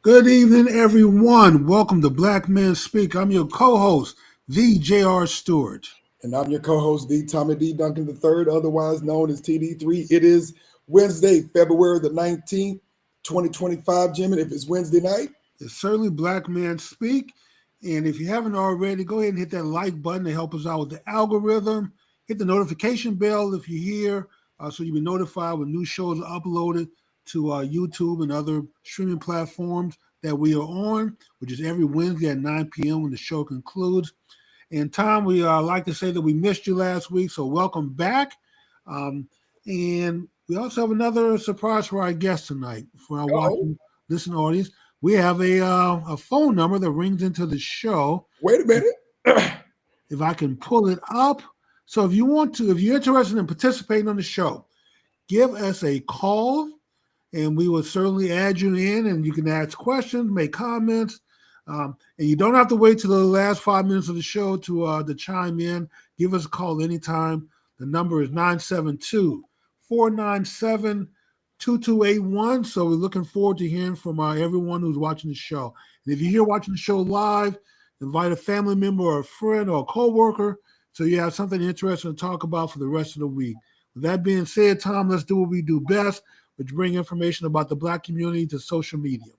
Good evening, everyone. Welcome to Black Men Speak. I'm your co-host, the J.R. Stewart. And I'm your co-host, the Tommy D. Duncan III, otherwise known as TD3. It is Wednesday, February the 19th, 2025, Jim. And if it's Wednesday night, It's certainly Black Men Speak. And if you haven't already, go ahead and hit that like button to help us out with the algorithm. Hit the notification bell if you're here, so you'll be notified when new shows are uploaded to YouTube and other streaming platforms that we are on, which is every Wednesday at 9 p.m. when the show concludes. And Tom, we like to say that we missed you last week, so welcome back. And we also have another surprise for our guest tonight, for our watching, listening audience. We have a phone number that rings into the show. wait a minute. If I can pull it up. So if you're interested in participating on the show, give us a call, and we will certainly add you in, and you can ask questions, make comments. And you don't have to wait till the last 5 minutes of the show to chime in. Give us a call anytime. The number is 972-497-2281. So we're looking forward to hearing from everyone who's watching the show. And if you're here watching the show live, invite a family member or a friend or a coworker so you have something interesting to talk about for the rest of the week. With that being said, Tom, let's do what we do best, which bring information about the Black community to social media.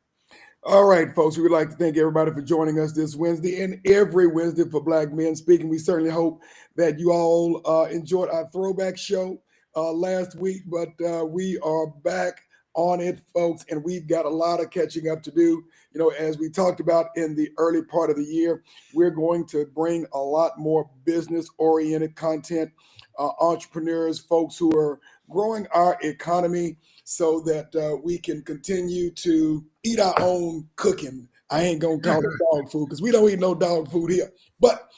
All right, folks, we would like to thank everybody for joining us this Wednesday and every Wednesday for Black Men Speaking. We certainly hope that you all enjoyed our throwback show last week, but we are back on it, folks, and we've got a lot of catching up to do. You know, as we talked about in the early part of the year, we're going to bring a lot more business-oriented content, entrepreneurs, folks who are growing our economy so that we can continue to eat our own cooking. I ain't going to call it dog food because we don't eat no dog food here. But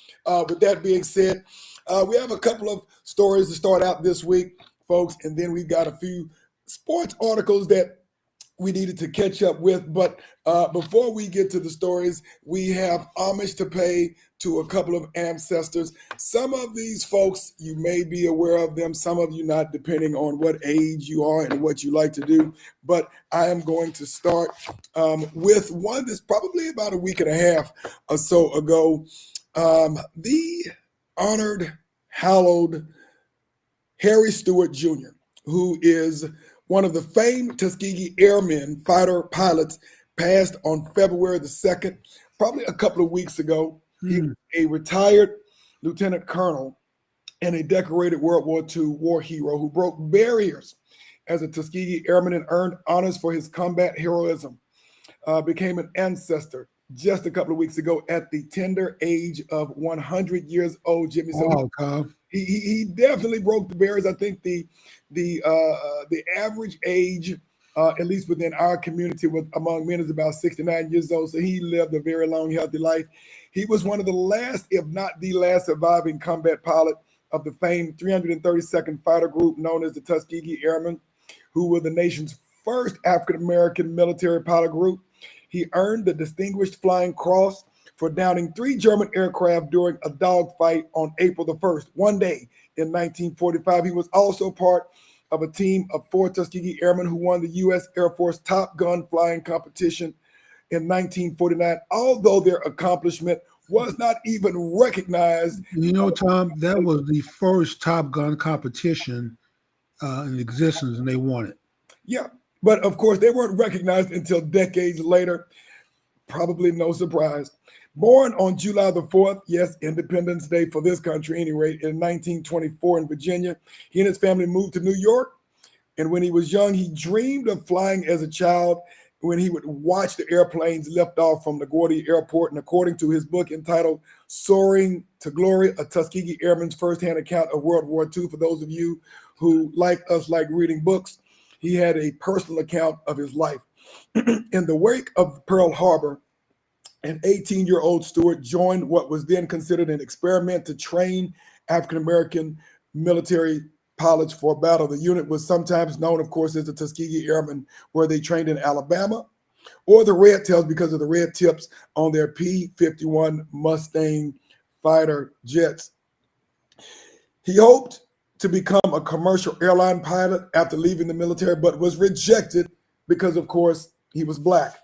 with that being said, we have a couple of stories to start out this week, folks, and then we've got a few sports articles that we needed to catch up with. But before we get to the stories, we have homage to pay to a couple of ancestors. Some of these folks, you may be aware of them, some of you not, depending on what age you are and what you like to do. But I am going to start with one that's probably about a week and a half or so ago. The honored, hallowed Harry Stewart Jr., who is one of the famed Tuskegee Airmen fighter pilots, passed on February the 2nd, probably a couple of weeks ago. He was a retired lieutenant colonel and a decorated World War II war hero who broke barriers as a Tuskegee Airman and earned honors for his combat heroism. Became an ancestor just a couple of weeks ago at the tender age of 100 years old, Jimmy. So he definitely broke the barriers. I think the average age, at least within our community, among men is about 69 years old. So he lived a very long, healthy life. He was one of the last, if not the last, surviving combat pilot of the famed 332nd Fighter Group known as the Tuskegee Airmen, who were the nation's first African-American military pilot group. He earned the Distinguished Flying Cross for downing 3 German aircraft during a dogfight on April the 1st, one day in 1945. He was also part of a team of 4 Tuskegee Airmen who won the U.S. Air Force Top Gun flying competition in 1949, although their accomplishment was not even recognized. You know, Tom, that was the first Top Gun competition in existence, and they won it. Yeah, but of course, they weren't recognized until decades later. Probably no surprise. Born on July the 4th, yes, Independence Day for this country anyway, in 1924 in Virginia, he and his family moved to New York. And when he was young, he dreamed of flying as a child when he would watch the airplanes lift off from LaGuardia Airport. And according to his book entitled Soaring to Glory, a Tuskegee Airman's firsthand account of World War II, for those of you who, like us, like reading books, he had a personal account of his life. In the wake of Pearl Harbor, an 18-year-old Stewart joined what was then considered an experiment to train African-American military pilots for battle. The unit was sometimes known, of course, as the Tuskegee Airmen, where they trained in Alabama, or the Red Tails because of the red tips on their P-51 Mustang fighter jets. He hoped to become a commercial airline pilot after leaving the military, but was rejected because, of course, he was Black.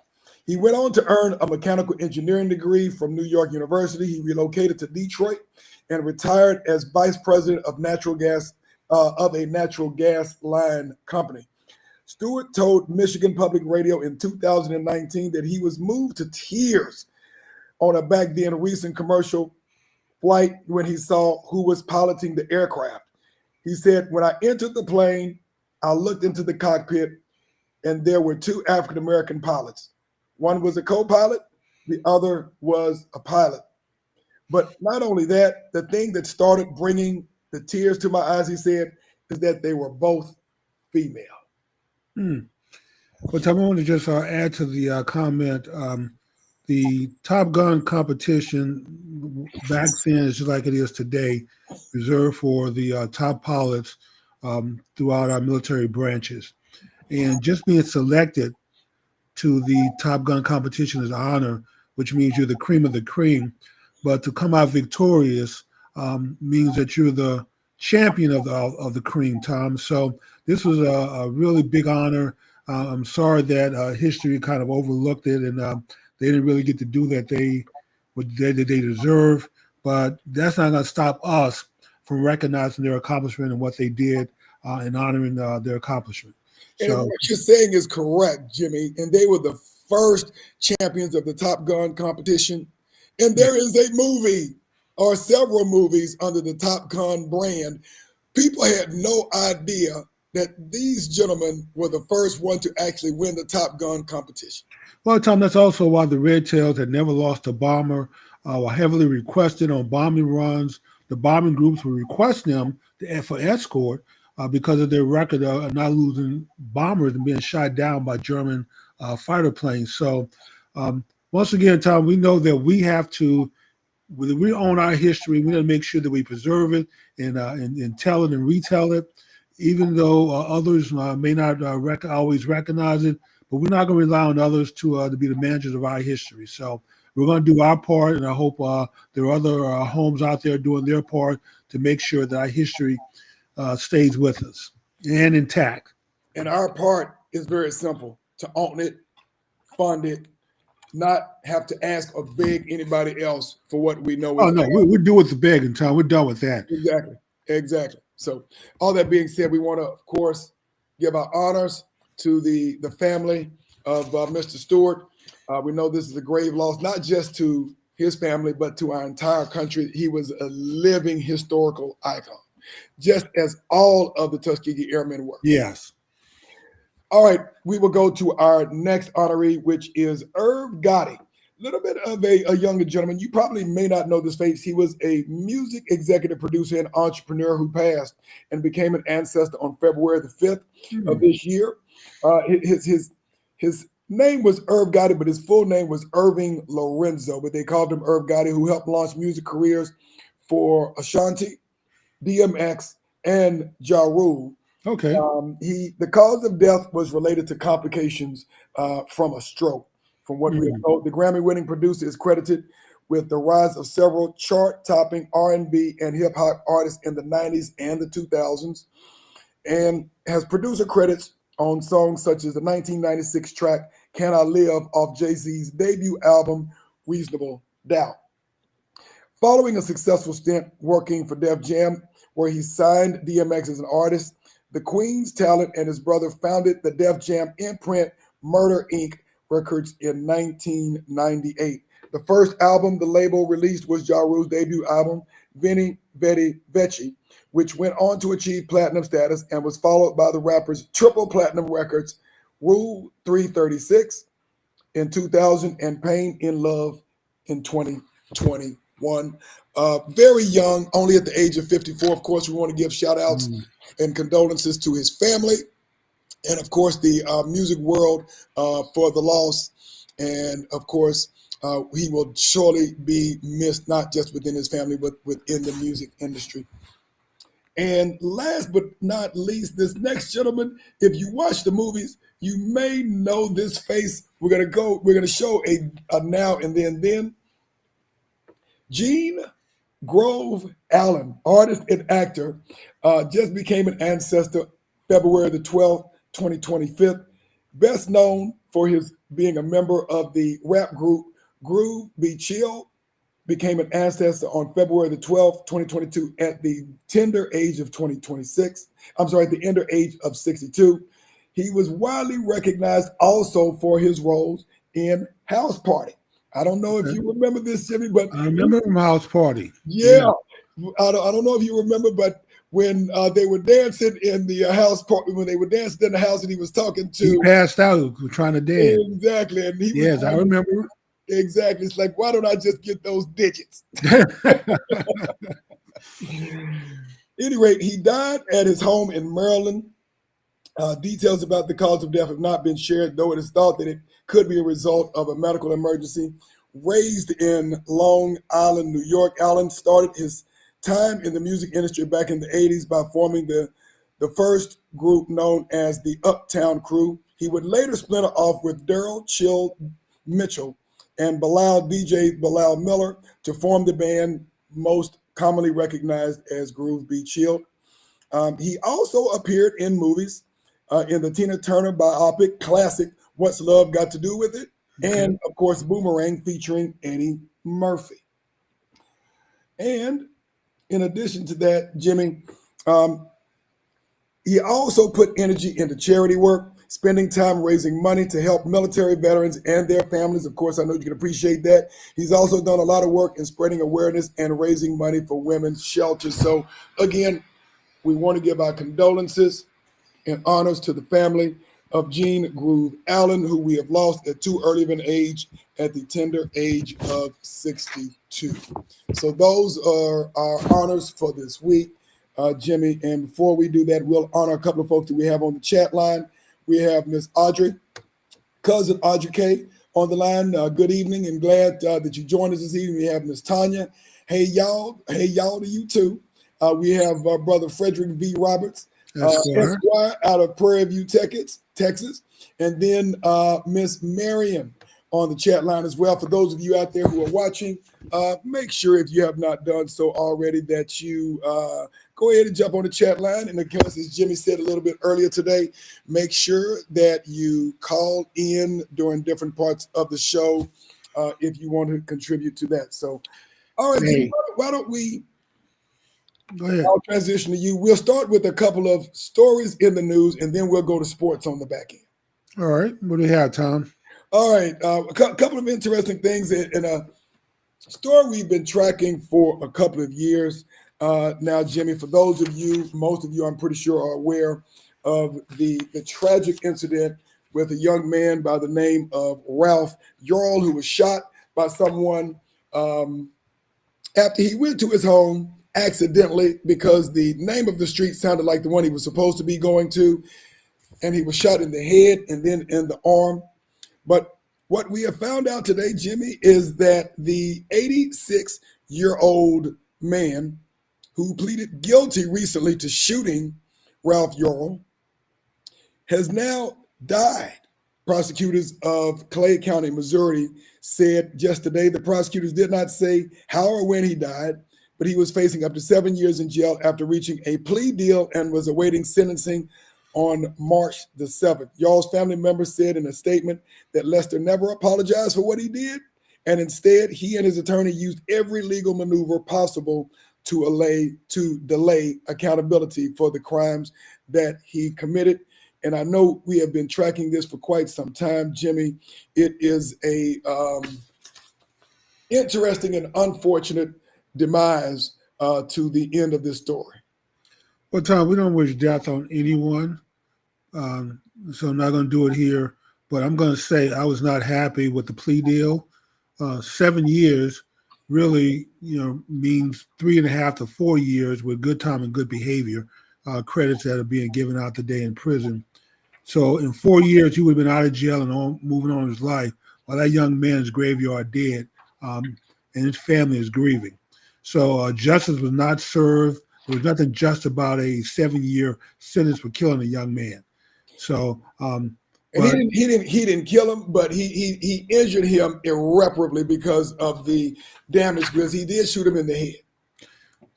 He went on to earn a mechanical engineering degree from New York University. He relocated to Detroit and retired as vice president of natural gas of a natural gas line company. Stewart told Michigan Public Radio in 2019 that he was moved to tears on a back then recent commercial flight when he saw who was piloting the aircraft. He said, "When I entered the plane, I looked into the cockpit and there were two African-American pilots. One was a co-pilot, the other was a pilot. But not only that, the thing that started bringing the tears to my eyes," he said, "is that they were both female." Well, Tom, I want to just add to the comment. The Top Gun competition back then is just like it is today, reserved for the top pilots throughout our military branches. And just being selected to the Top Gun competition is an honor, which means you're the cream of the cream. But to come out victorious means that you're the champion of the cream, Tom. So this was a really big honor. I'm sorry that history kind of overlooked it, and they didn't really get to do that they deserve. But that's not going to stop us from recognizing their accomplishment and what they did and honoring their accomplishment. And what you're saying is correct, Jimmy. And they were the first champions of the Top Gun competition. And there is a movie or several movies under the Top Gun brand. People had no idea that these gentlemen were the first one to actually win the Top Gun competition. Well, Tom, that's also why the Red Tails had never lost a bomber, were heavily requested on bombing runs. The bombing groups would request them for escort because of their record of not losing bombers and being shot down by German fighter planes. So once again, Tom, we know that we have to, when we own our history, we got to make sure that we preserve it and tell it and retell it, even though others may not always recognize it. But we're not going to rely on others to be the managers of our history. So we're going to do our part, and I hope there are other homes out there doing their part to make sure that our history stays with us and intact. And our part is very simple: to own it, fund it, not have to ask or beg anybody else for what we know. Oh, no, we do what's begging, Tom. We're done with that. Exactly. So all that being said, we want to, of course, give our honors to the family of Mr. Stewart. We know this is a grave loss, not just to his family, but to our entire country. He was a living historical icon, just as all of the Tuskegee Airmen were. Yes. All right, we will go to our next honoree, which is Irv Gotti. A little bit of a younger gentleman. You probably may not know this face. He was a music executive producer and entrepreneur who passed and became an ancestor on February the 5th of this year. His name was Irv Gotti, but his full name was Irving Lorenzo, but they called him Irv Gotti, who helped launch music careers for Ashanti, DMX, and Ja Rule. Okay. The cause of death was related to complications from a stroke. From what we are told, the Grammy-winning producer is credited with the rise of several chart-topping R&B and hip-hop artists in the 90s and the 2000s, and has producer credits on songs such as the 1996 track "Can I Live" off Jay-Z's debut album, Reasonable Doubt. Following a successful stint working for Def Jam, where he signed DMX as an artist, the Queen's talent and his brother founded the Def Jam imprint Murder Inc. Records in 1998. The first album the label released was Ja Rule's debut album, Veni Vedi Vici, which went on to achieve platinum status and was followed by the rapper's triple platinum records, Rule 336 in 2000 and Pain in Love in 2021. Very young, only at the age of 54. Of course, we want to give shout outs and condolences to his family, and of course the music world for the loss. And of course, he will surely be missed, not just within his family, but within the music industry. And last but not least, this next gentleman, if you watch the movies, you may know this face. We're gonna show a now and then. Gene Grove Allen, artist and actor, just became an ancestor February the 12th, 2025. Best known for his being a member of the rap group Groove Be Chill, became an ancestor on February the 12th, 2022, at the tender age of 2026. I'm sorry, at the tender age of 62. He was widely recognized also for his roles in House Party. I don't know if you remember this, Jimmy, but I remember from House Party. yeah. I don't know if you remember, but when they were dancing in the house party, when they were dancing in the house, and he was talking to, he passed out trying to dance. Exactly, and he was yes, I remember. Exactly, it's like, why don't I just get those digits? Any rate, he died at his home in Maryland. Details about the cause of death have not been shared, though it is thought that it could be a result of a medical emergency. Raised in Long Island, New York, Allen started his time in the music industry back in the 80s by forming the first group known as the Uptown Crew. He would later splinter off with Daryl Chill Mitchell and DJ Bilal Miller to form the band most commonly recognized as Groove Be Chilled. He also appeared in movies, in the Tina Turner biopic classic What's Love Got to Do With It? And of course, Boomerang featuring Eddie Murphy. And in addition to that, Jimmy, he also put energy into charity work, spending time raising money to help military veterans and their families. Of course, I know you can appreciate that. He's also done a lot of work in spreading awareness and raising money for women's shelters. So again, we want to give our condolences and honors to the family of Gene Groove Allen, who we have lost at too early of an age, at the tender age of 62. So those are our honors for this week, Jimmy. And before we do that, we'll honor a couple of folks that we have on the chat line. We have Miss Audrey, cousin Audrey K, on the line. Good evening, and glad that you joined us this evening. We have Miss Tanya. Hey, y'all. Hey, y'all to you, too. We have Brother Frederick V. Roberts, Esquire, out of Prairie View, Texas. And then Miss Marion on the chat line as well. For those of you out there who are watching, make sure, if you have not done so already, that you go ahead and jump on the chat line. And of course, as Jimmy said a little bit earlier today, make sure that you call in during different parts of the show if you want to contribute to that. So, all right, Jimmy, why don't we go ahead. I'll transition to you. We'll start with a couple of stories in the news, and then we'll go to sports on the back end. All right. What do we have, Tom? All right. A couple of interesting things in a story we've been tracking for a couple of years now, Jimmy. For those of you, most of you, I'm pretty sure, are aware of the tragic incident with a young man by the name of Ralph Yarl, who was shot by someone after he went to his home accidentally, because the name of the street sounded like the one he was supposed to be going to, and he was shot in the head and then in the arm. But what we have found out today, Jimmy, is that the 86-year-old man who pleaded guilty recently to shooting Ralph Yarl has now died. Prosecutors of Clay County, Missouri, said just today the prosecutors did not say how or when he died, but he was facing up to 7 years in jail after reaching a plea deal and was awaiting sentencing on March the 7th. Yarl's family members said in a statement that Lester never apologized for what he did, and instead he and his attorney used every legal maneuver possible to delay accountability for the crimes that he committed. And I know we have been tracking this for quite some time, Jimmy. It is a interesting and unfortunate demise to the end of this story. Well, Tom, we don't wish death on anyone, so I'm not going to do it here. But I'm going to say I was not happy with the plea deal. 7 years really, means 3.5 to 4 years with good time and good behavior credits that are being given out today in prison. So in 4 years, he would have been out of jail and moving on his life, while that young man is graveyard dead, and his family is grieving. So justice was not served. There was nothing just about a 7-year sentence for killing a young man. So, and he didn't kill him, but he injured him irreparably because of the damage, because he did shoot him in the head.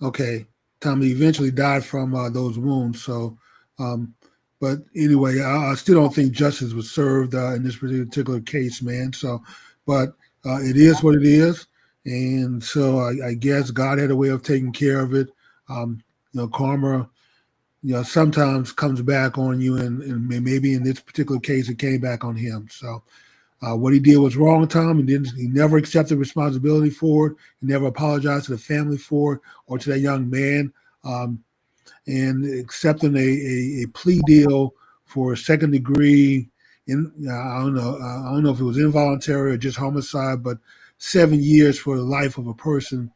Okay, Tommy eventually died from those wounds. So, But anyway, I still don't think justice was served in this particular case, man. So, but it is what it is, and so I guess God had a way of taking care of it. Karma, sometimes comes back on you, and maybe in this particular case, it came back on him. So, what he did was wrong, Tom, and he never accepted responsibility for it. He never apologized to the family for it or to that young man. And accepting a plea deal for a second degree. I don't know. I don't know if it was involuntary or just homicide, but 7 years for the life of a person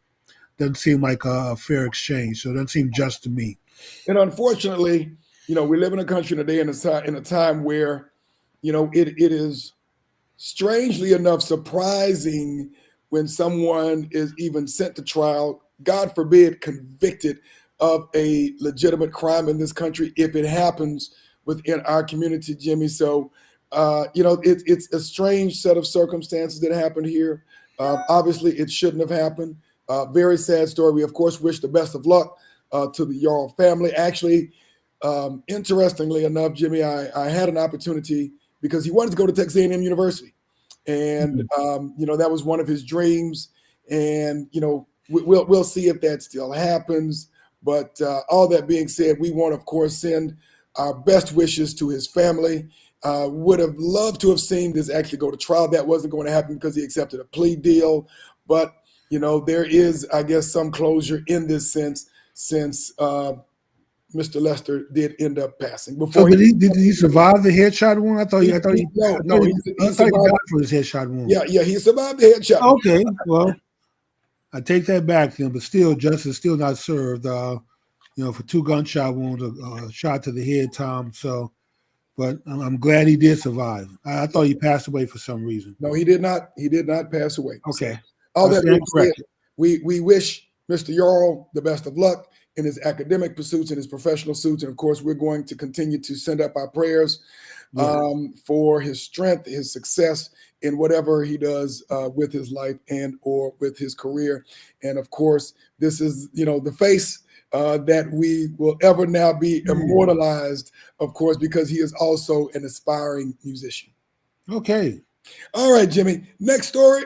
doesn't seem like a fair exchange. So it doesn't seem just to me. And unfortunately, we live in a country today in a time where, it is strangely enough surprising when someone is even sent to trial, God forbid, convicted of a legitimate crime in this country if it happens within our community, Jimmy. So, it's a strange set of circumstances that happened here. Obviously, it shouldn't have happened. Very sad story. We, of course, wish the best of luck to the Yarl family. Actually, interestingly enough, Jimmy, I had an opportunity because he wanted to go to Texas A&M University. And, that was one of his dreams. And, we'll see if that still happens. But all that being said, we want, of course, send our best wishes to his family. Would have loved to have seen this actually go to trial. That wasn't going to happen because he accepted a plea deal. But, there is, I guess, some closure in this sense since Mr. Lester did end up passing. So did he survive the headshot wound? I thought he died survived for his headshot wound. Yeah, he survived the headshot. Okay, well, I take that back then, but still, justice still not served. For 2 gunshot wounds, a shot to the head, Tom. So, but I'm glad he did survive. I thought he passed away for some reason. No, he did not. He did not pass away. Okay. So, all that being said, we wish Mr. Yarl the best of luck in his academic pursuits and his professional pursuits. And of course, we're going to continue to send up our prayers for his strength, his success in whatever he does with his life and or with his career. And of course, this is, the face that we will ever now be immortalized, of course, because he is also an aspiring musician. Okay. All right, Jimmy. Next story.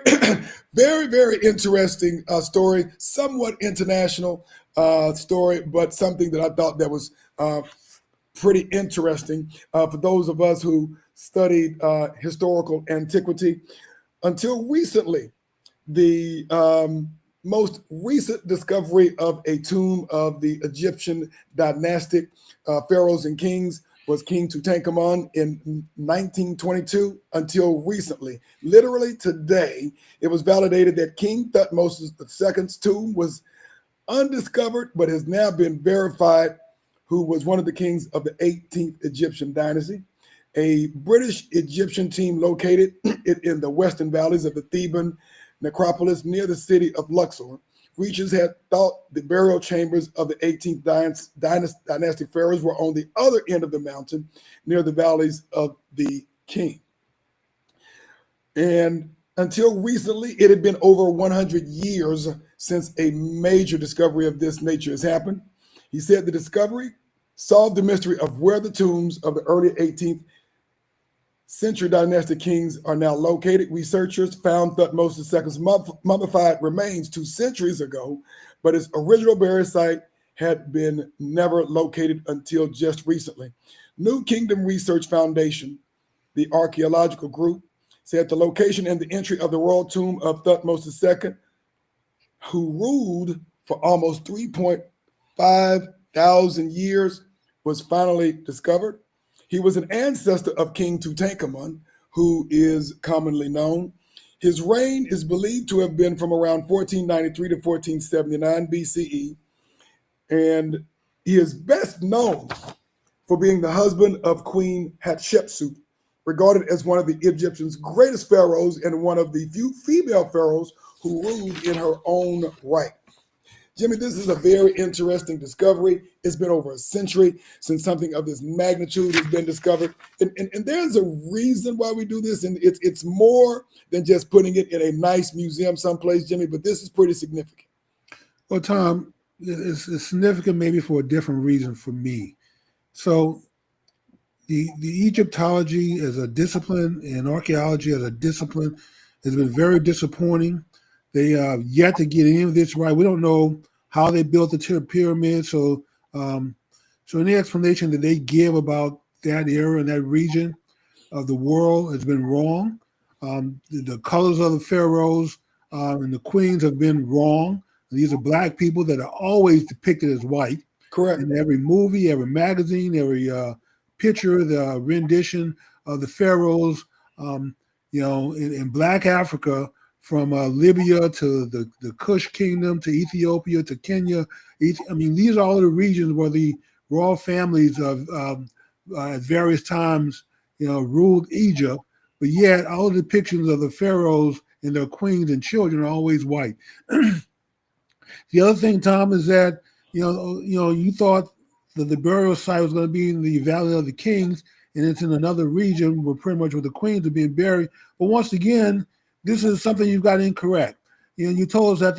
Very, very interesting story, somewhat international story, but something that I thought that was pretty interesting for those of us who studied historical antiquity. Until recently, the most recent discovery of a tomb of the Egyptian dynastic pharaohs and kings was King Tutankhamun in 1922 until recently. Literally today, it was validated that King Thutmose II's tomb was undiscovered, but has now been verified, who was one of the kings of the 18th Egyptian dynasty. A British Egyptian team located it in the western valleys of the Theban necropolis near the city of Luxor. Researchers had thought the burial chambers of the 18th dynastic pharaohs were on the other end of the mountain near the valleys of the king. And until recently, it had been over 100 years since a major discovery of this nature has happened. He said the discovery solved the mystery of where the tombs of the early 18th century dynastic kings are now located. Researchers found Thutmose II's mummified remains 2 centuries ago, but his original burial site had been never located until just recently. New Kingdom Research Foundation, the archaeological group, said the location and the entry of the royal tomb of Thutmose II, who ruled for almost 3.5 thousand years, was finally discovered. He was an ancestor of King Tutankhamun, who is commonly known. His reign is believed to have been from around 1493 to 1479 BCE, and he is best known for being the husband of Queen Hatshepsut, regarded as one of the Egyptians' greatest pharaohs and one of the few female pharaohs who ruled in her own right. Jimmy, this is a very interesting discovery. It's been over a century since something of this magnitude has been discovered. And there's a reason why we do this. And it's more than just putting it in a nice museum someplace, Jimmy, but this is pretty significant. Well, Tom, it's significant maybe for a different reason for me. So the Egyptology as a discipline and archaeology as a discipline has been very disappointing. They have yet to get any of this right. We don't know how they built the pyramids. So any explanation that they give about that era and that region of the world has been wrong. The colors of the pharaohs and the queens have been wrong. These are black people that are always depicted as white. Correct. In every movie, every magazine, every picture, the rendition of the pharaohs, in Black Africa, from Libya to the Kush Kingdom to Ethiopia to Kenya. These are all the regions where the royal families of at various times, ruled Egypt. But yet, all the depictions of the pharaohs and their queens and children are always white. The other thing, Tom, is that you thought that the burial site was going to be in the Valley of the Kings, and it's in another region where pretty much where the queens are being buried. But once again, this is something you've got incorrect. You told us that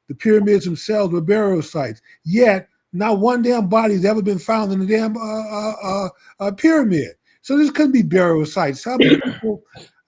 the pyramids themselves were burial sites. Yet, not one damn body has ever been found in the damn pyramid. So this couldn't be burial sites. Some people,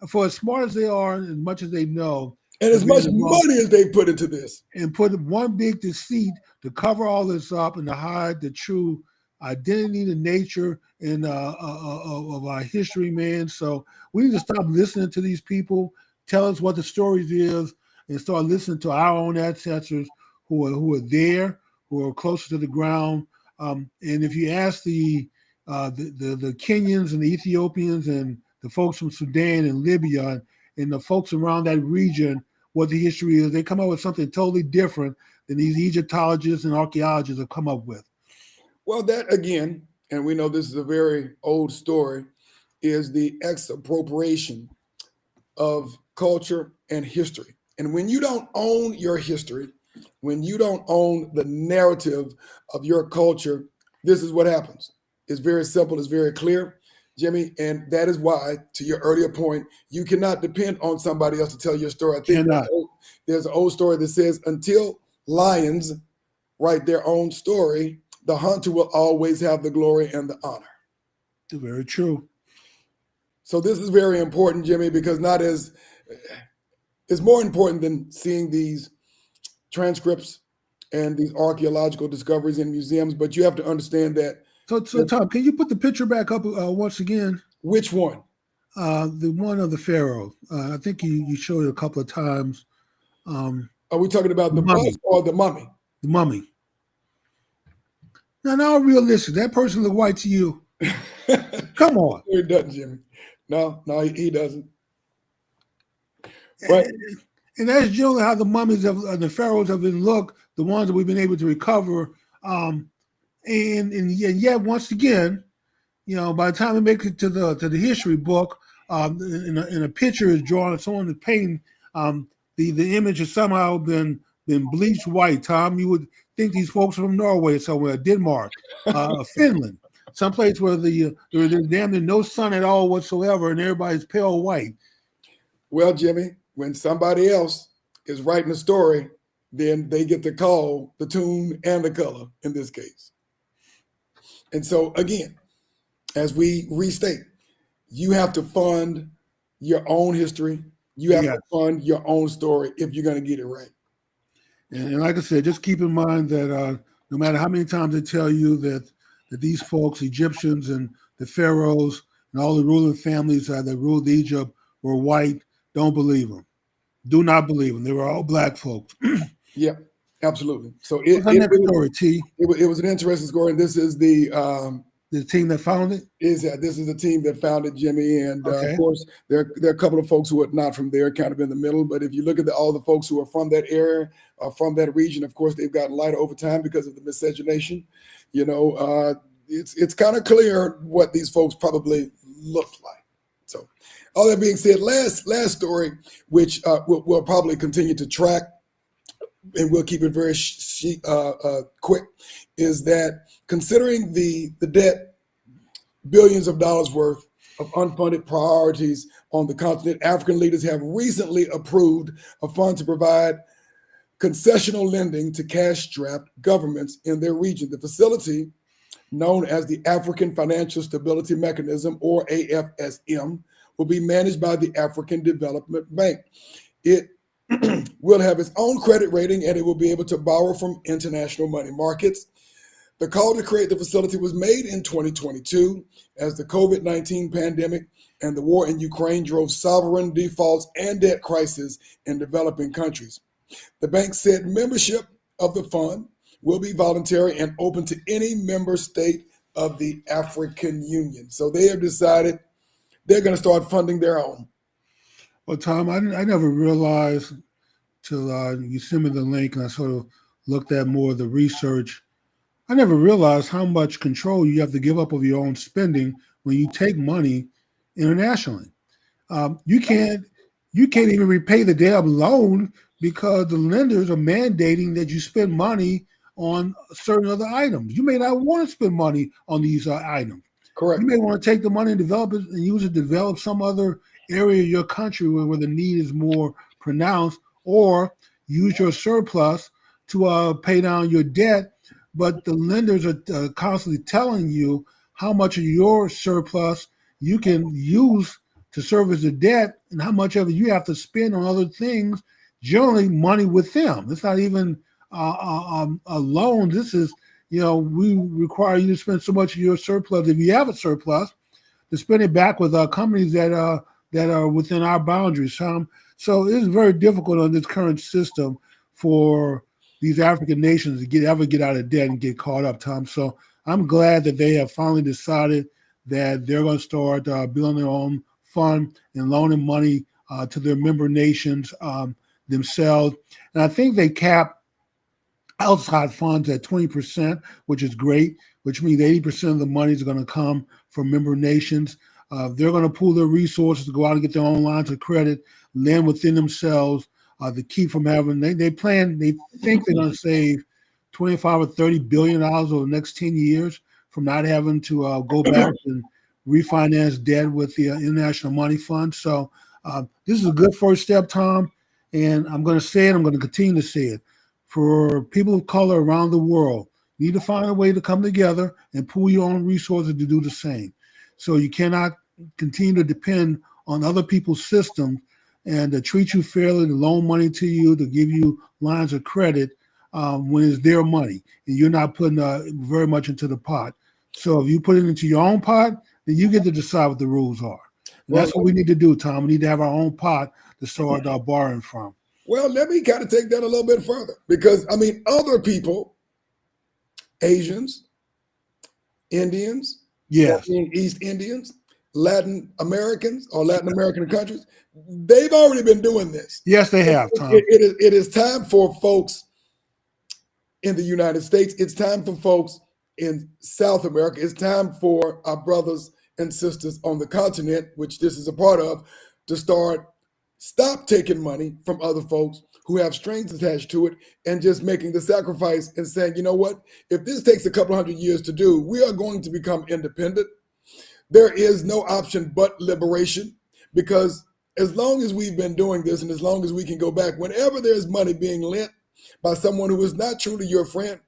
for as smart as they are and as much as they know, and as much money as they put into this, and put one big deceit to cover all this up and to hide the true identity, the nature, and of our history, man. So we need to stop listening to these people tell us what the stories is and start listening to our own ancestors who are there, who are closer to the ground. And if you ask the Kenyans and the Ethiopians and the folks from Sudan and Libya and the folks around that region what the history is, they come up with something totally different than these Egyptologists and archaeologists have come up with. Well, that again, and we know this is a very old story, is the expropriation of culture and history. And when you don't own your history, when you don't own the narrative of your culture, this is what happens. It's very simple, it's very clear, Jimmy, and that is why, to your earlier point, you cannot depend on somebody else to tell your story. I think there's an old story that says, until lions write their own story, the hunter will always have the glory and the honor. Very true. So this is very important, Jimmy, because it's more important than seeing these transcripts and these archaeological discoveries in museums, but you have to understand that. So Tom, can you put the picture back up once again? Which one? The one of the pharaoh. I think you showed it a couple of times. Are we talking about the bust or the mummy? The mummy. Now, realistic. That person look white to you. Come on. He doesn't, Jimmy. No, he doesn't. But and that's generally how the mummies of the pharaohs have been looked. The ones that we've been able to recover. And yet, once again, by the time we make it to the history book, and a picture is drawn, and someone is painting, the image has somehow been bleached white. Tom, you would think these folks are from Norway somewhere, Denmark, Finland, someplace where there's damn near no sun at all whatsoever, and everybody's pale white. Well, Jimmy, when somebody else is writing a story, then they get to call the tune and the color in this case. And so, again, as we restate, you have to fund your own history. You have to fund your own story if you're going to get it right. And like I said, just keep in mind that no matter how many times they tell you that these folks, Egyptians and the pharaohs and all the ruling families that ruled Egypt were white, don't believe them. Do not believe them. They were all black folks. Yeah. Absolutely. So it was an interesting story, and this is the team that found it. This is the team that found it, Jimmy, and of course there are a couple of folks who are not from there, kind of in the middle. But if you look at all the folks who are from that area, from that region, of course they've gotten lighter over time because of the miscegenation. It's kind of clear what these folks probably looked like. So, all that being said, last story, which we'll probably continue to track, and we'll keep it very quick, is that considering the debt, billions of dollars worth of unfunded priorities on the continent, African leaders have recently approved a fund to provide concessional lending to cash-strapped governments in their region. The facility known as the African Financial Stability Mechanism, or AFSM, will be managed by the African Development Bank. It will have its own credit rating, and it will be able to borrow from international money markets. The call to create the facility was made in 2022 as the COVID-19 pandemic and the war in Ukraine drove sovereign defaults and debt crisis in developing countries. The bank said membership of the fund will be voluntary and open to any member state of the African Union. So they have decided they're going to start funding their own. Well, Tom, I never realized till you sent me the link and I sort of looked at more of the research. I never realized how much control you have to give up of your own spending when you take money internationally. You can't even repay the damn loan because the lenders are mandating that you spend money on certain other items. You may not want to spend money on these items. Correct. You may want to take the money and develop it and use it to develop some other area of your country where the need is more pronounced, or use your surplus to pay down your debt. But the lenders are constantly telling you how much of your surplus you can use to service the debt and how much of it you have to spend on other things, generally money with them. It's not even a loan. This is, we require you to spend so much of your surplus, if you have a surplus, to spend it back with companies that are within our boundaries. So it's very difficult on this current system for these African nations to ever get out of debt and get caught up, Tom. So I'm glad that they have finally decided that they're going to start building their own fund and loaning money to their member nations themselves. And I think they cap outside funds at 20%, which is great, which means 80% of the money is going to come from member nations. They're going to pool their resources to go out and get their own lines of credit, lend within themselves, to keep from having, they think they're going to save 25 or 30 billion dollars over the next 10 years from not having to go back and refinance debt with the International Money Fund. So this is a good first step, Tom. And I'm going to say it, I'm going to continue to say it. For people of color around the world, you need to find a way to come together and pool your own resources to do the same. So you cannot continue to depend on other people's systems and to treat you fairly, to loan money to you, to give you lines of credit when it's their money and you're not putting very much into the pot. So if you put it into your own pot, then you get to decide what the rules are. And that's what we need to do, Tom. We need to have our own pot to start borrowing from. Well, let me kind of take that a little bit further because, other people, Asians, Indians, yes, East Indians, Latin Americans or Latin American countries, they've already been doing this. Yes, they have, Tom. It is time for folks in the United States. It's time for folks in South America. It's time for our brothers and sisters on the continent, which this is a part of, to stop taking money from other folks who have strings attached to it and just making the sacrifice and saying, you know what, if this takes a couple hundred years to do, we are going to become independent. There is no option but liberation, because as long as we've been doing this and as long as we can go back, whenever there's money being lent by someone who is not truly your friend,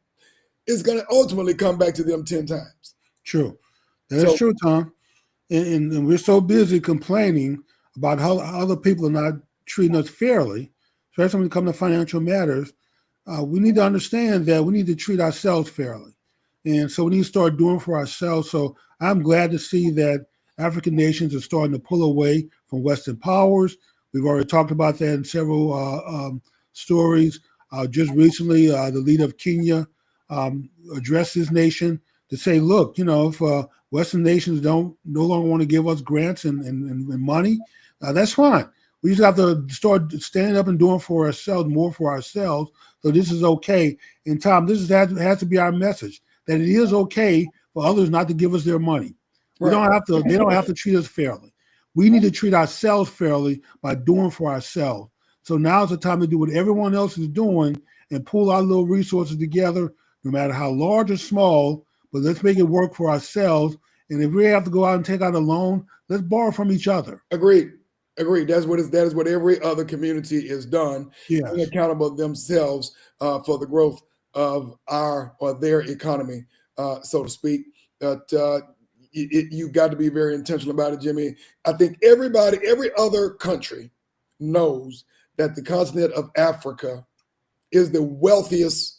it's going to ultimately come back to them 10 times. True. That's true, Tom. And we're so busy complaining about how other people are not treating us fairly, especially when it comes to financial matters. We need to understand that we need to treat ourselves fairly. And so we need to start doing for ourselves. So I'm glad to see that African nations are starting to pull away from Western powers. We've already talked about that in several stories. Just recently, the leader of Kenya addressed his nation to say, look, if Western nations no longer want to give us grants and money, that's fine. We just have to start standing up and doing for ourselves, more for ourselves. So this is okay. And Tom, this has to be our message, that it is okay for others not to give us their money. Right. They don't have to treat us fairly. We need to treat ourselves fairly by doing for ourselves. So now's the time to do what everyone else is doing and pull our little resources together, no matter how large or small, but let's make it work for ourselves. And if we have to go out and take out a loan, let's borrow from each other. Agreed. That is what every other community is done. Yes. Being accountable themselves for the growth of our or their economy. so to speak. But you've got to be very intentional about it, Jimmy. I think every other country knows that the continent of Africa is the wealthiest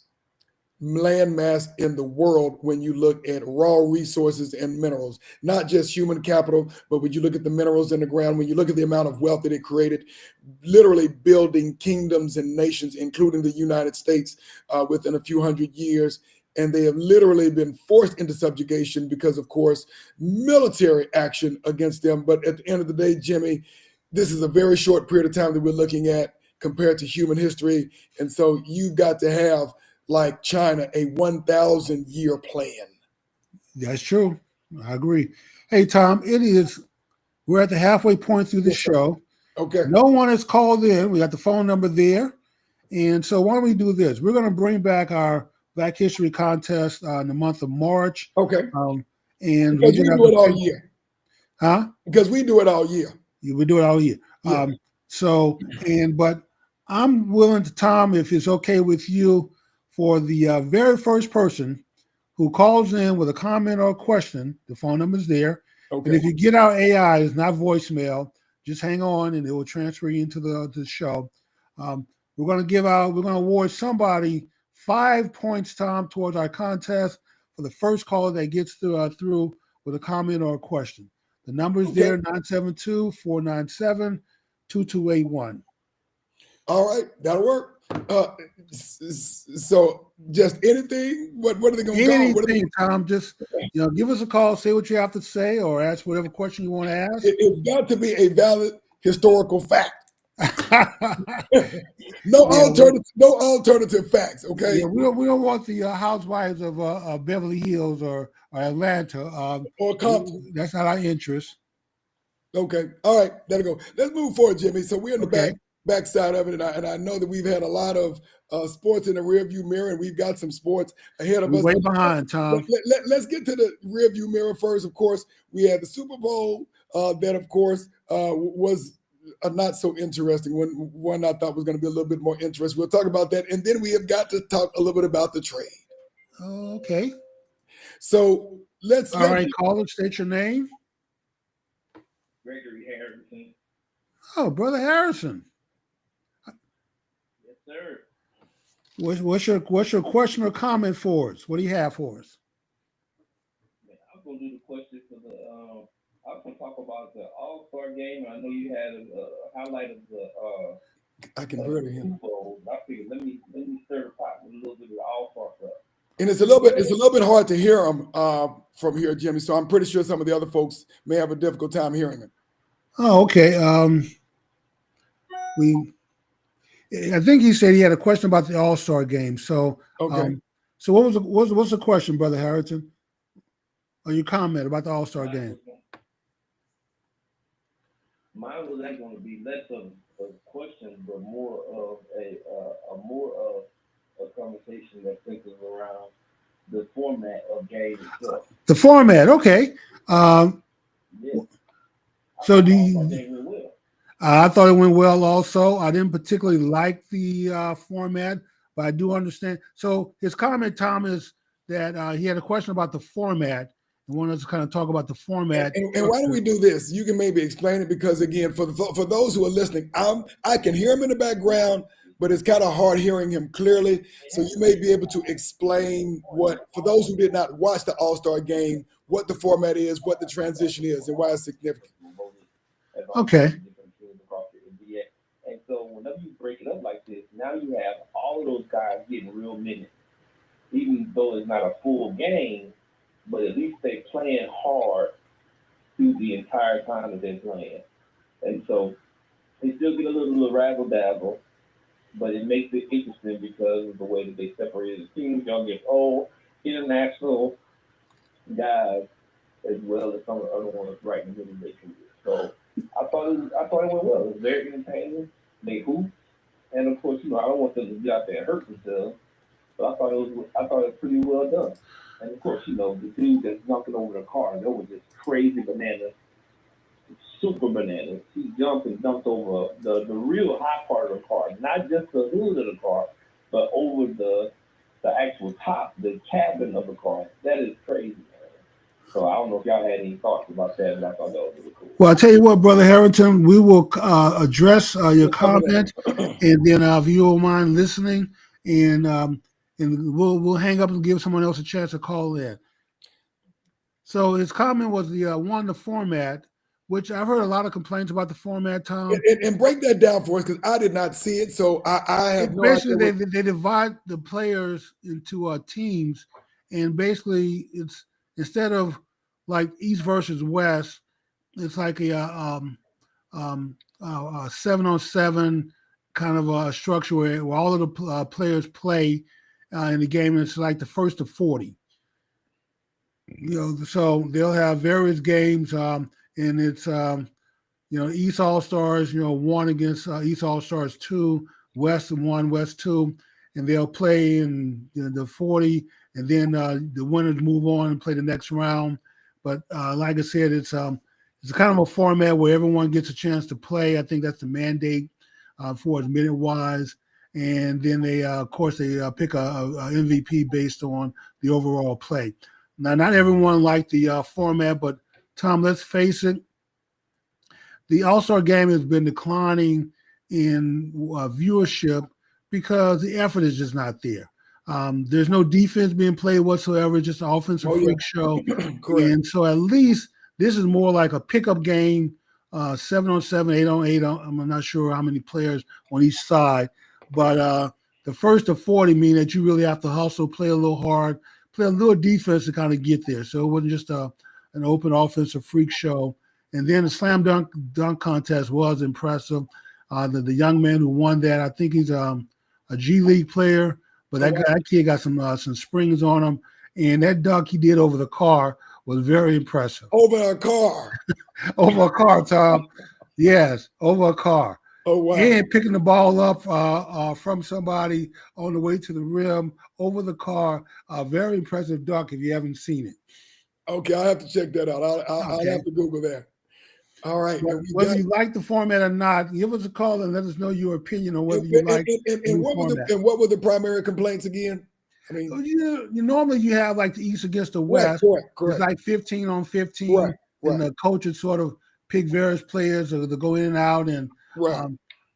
landmass in the world when you look at raw resources and minerals, not just human capital, but when you look at the minerals in the ground, when you look at the amount of wealth that it created, literally building kingdoms and nations, including the United States, within a few hundred years. And they have literally been forced into subjugation because, of course, military action against them. But at the end of the day, Jimmy, this is a very short period of time that we're looking at compared to human history. And so you've got to have, like China, a 1,000-year plan. That's true. I agree. Hey, Tom, we're at the halfway point through the show. Okay. No one has called in. We got the phone number there. And so why don't we do this? We're going to bring back our Black History Contest in the month of March. Okay. And because we do it all year. Huh? Because we do it all year. We do it all year. Yeah. But I'm willing to, Tom, if it's okay with you, for the very first person who calls in with a comment or a question, the phone number is there. Okay. And if you get our AI, it's not voicemail, just hang on and it will transfer you into the show. We're going to award somebody 5 points, Tom, towards our contest for the first caller that gets through with a comment or a question. The number is there, 972-497-2281. All right, that'll work. So just anything? What are they going to call? Anything, Tom. Just give us a call, say what you have to say, or ask whatever question you want to ask. It's got to be a valid historical fact. No alternative facts. Okay. Yeah, we don't want the housewives of Beverly Hills or Atlanta or Compton. That's not our interest. Okay. All right. That'll go. Let's move forward, Jimmy. So we're in the backside of it, and I know that we've had a lot of sports in the rearview mirror, and we've got some sports ahead of us. Way behind, Tom. Let's get to the rearview mirror first. Of course, we had the Super Bowl that, of course, was a not so interesting one. I thought was going to be a little bit more interesting. We'll talk about that, and then we have got to talk a little bit about the trade. Okay. So let's. All right, caller, state your name. Gregory Harrington. Oh, Brother Harrison. Yes, sir. What's your question or comment for us? What do you have for us? I'm going to do the question for the. I was going to talk about the All-Star game. I know you had a highlight of the. I can barely hear. I figured let me stir the pot with a little bit of the All-Star stuff. And it's a little bit hard to hear them from here, Jimmy. So I'm pretty sure some of the other folks may have a difficult time hearing it. Oh, okay. I think he said he had a question about the All-Star game. So, okay. So what's the question, Brother Harrington? Or your comment about the All-Star game? Mine was actually going to be less of a question, but more of a conversation that centers around the format of game itself. The format, okay. Yeah. So I thought it went well also. I didn't particularly like the format, but I do understand. So his comment, Tom, is that he had a question about the format and wanted us to kind of talk about the format. And why don't we do this? You can maybe explain it because, again, for those who are listening, I can hear him in the background, but it's kind of hard hearing him clearly. So you may be able to explain for those who did not watch the All-Star game, what the format is, what the transition is, and why it's significant. Okay. And so whenever you break it up like this, now you have all of those guys getting real minutes, even though it's not a full game, but at least they're playing hard through the entire time that they're playing. And so they still get a little razzle dazzle, but it makes it interesting because of the way that they separated the teams. Y'all get international guys as well as some of the other ones right in the middle of their career. So I thought it went well. It was very entertaining. They hooped, and of course, I don't want them to get out there and hurt themselves. But I thought it was pretty well done. And of course, the dude that's knocking over the car, that was just crazy bananas, super bananas. He jumped and dumped over the real high part of the car, not just the hood of the car, but over the the actual top, the cabin of the car. That is crazy, man. So I don't know if y'all had any thoughts about that, but I thought that was really cool. Well, I'll tell you what, Brother Harrington, we will address your We'll cover comment, that. and then if you don't mind listening, and we'll hang up and give someone else a chance to call in. So his comment was the format, which I've heard a lot of complaints about the format, Tom. And break that down for us, because I did not see it, so I have no Basically, idea. they divide the players into teams, and basically it's instead of like East versus West, it's like a 7-on-7 kind of a structure where all of the players play in the game, and it's like the first to 40. So they'll have various games, and it's East All Stars, 1 against East All Stars 2, West 1, West 2, and they'll play in the 40, and then the winners move on and play the next round. But like I said, it's kind of a format where everyone gets a chance to play. I think that's the mandate for minute wise, and then they of course they pick a MVP based on the overall play. Now, not everyone liked the format, but Tom, let's face it, the All-Star game has been declining in viewership because the effort is just not there. There's no defense being played whatsoever, just an offensive freak show. And so at least this is more like a pickup game, 7-on-7, 8-on-8. I'm not sure how many players on each side, but the first to 40 mean that you really have to hustle, play a little hard, play a little defense to kind of get there. So it wasn't just an open offensive freak show. And then the slam dunk contest was impressive. The young man who won that, I think he's a G League player, but that kid got some springs on him. And that dunk he did over the car was very impressive. Over a car. Over a car, Tom. Yes, over a car. Oh, wow. And picking the ball up from somebody on the way to the rim over the car. Very impressive dunk if you haven't seen it. Okay, I'll have to check that out. I'll have to Google that. All right. Whether you like the format or not, give us a call and let us know your opinion on whether you like and what were the primary complaints again? I mean, normally you have like the East against the West. Correct. It's like 15-on-15, and the coach would sort of pick various players to go in and out, and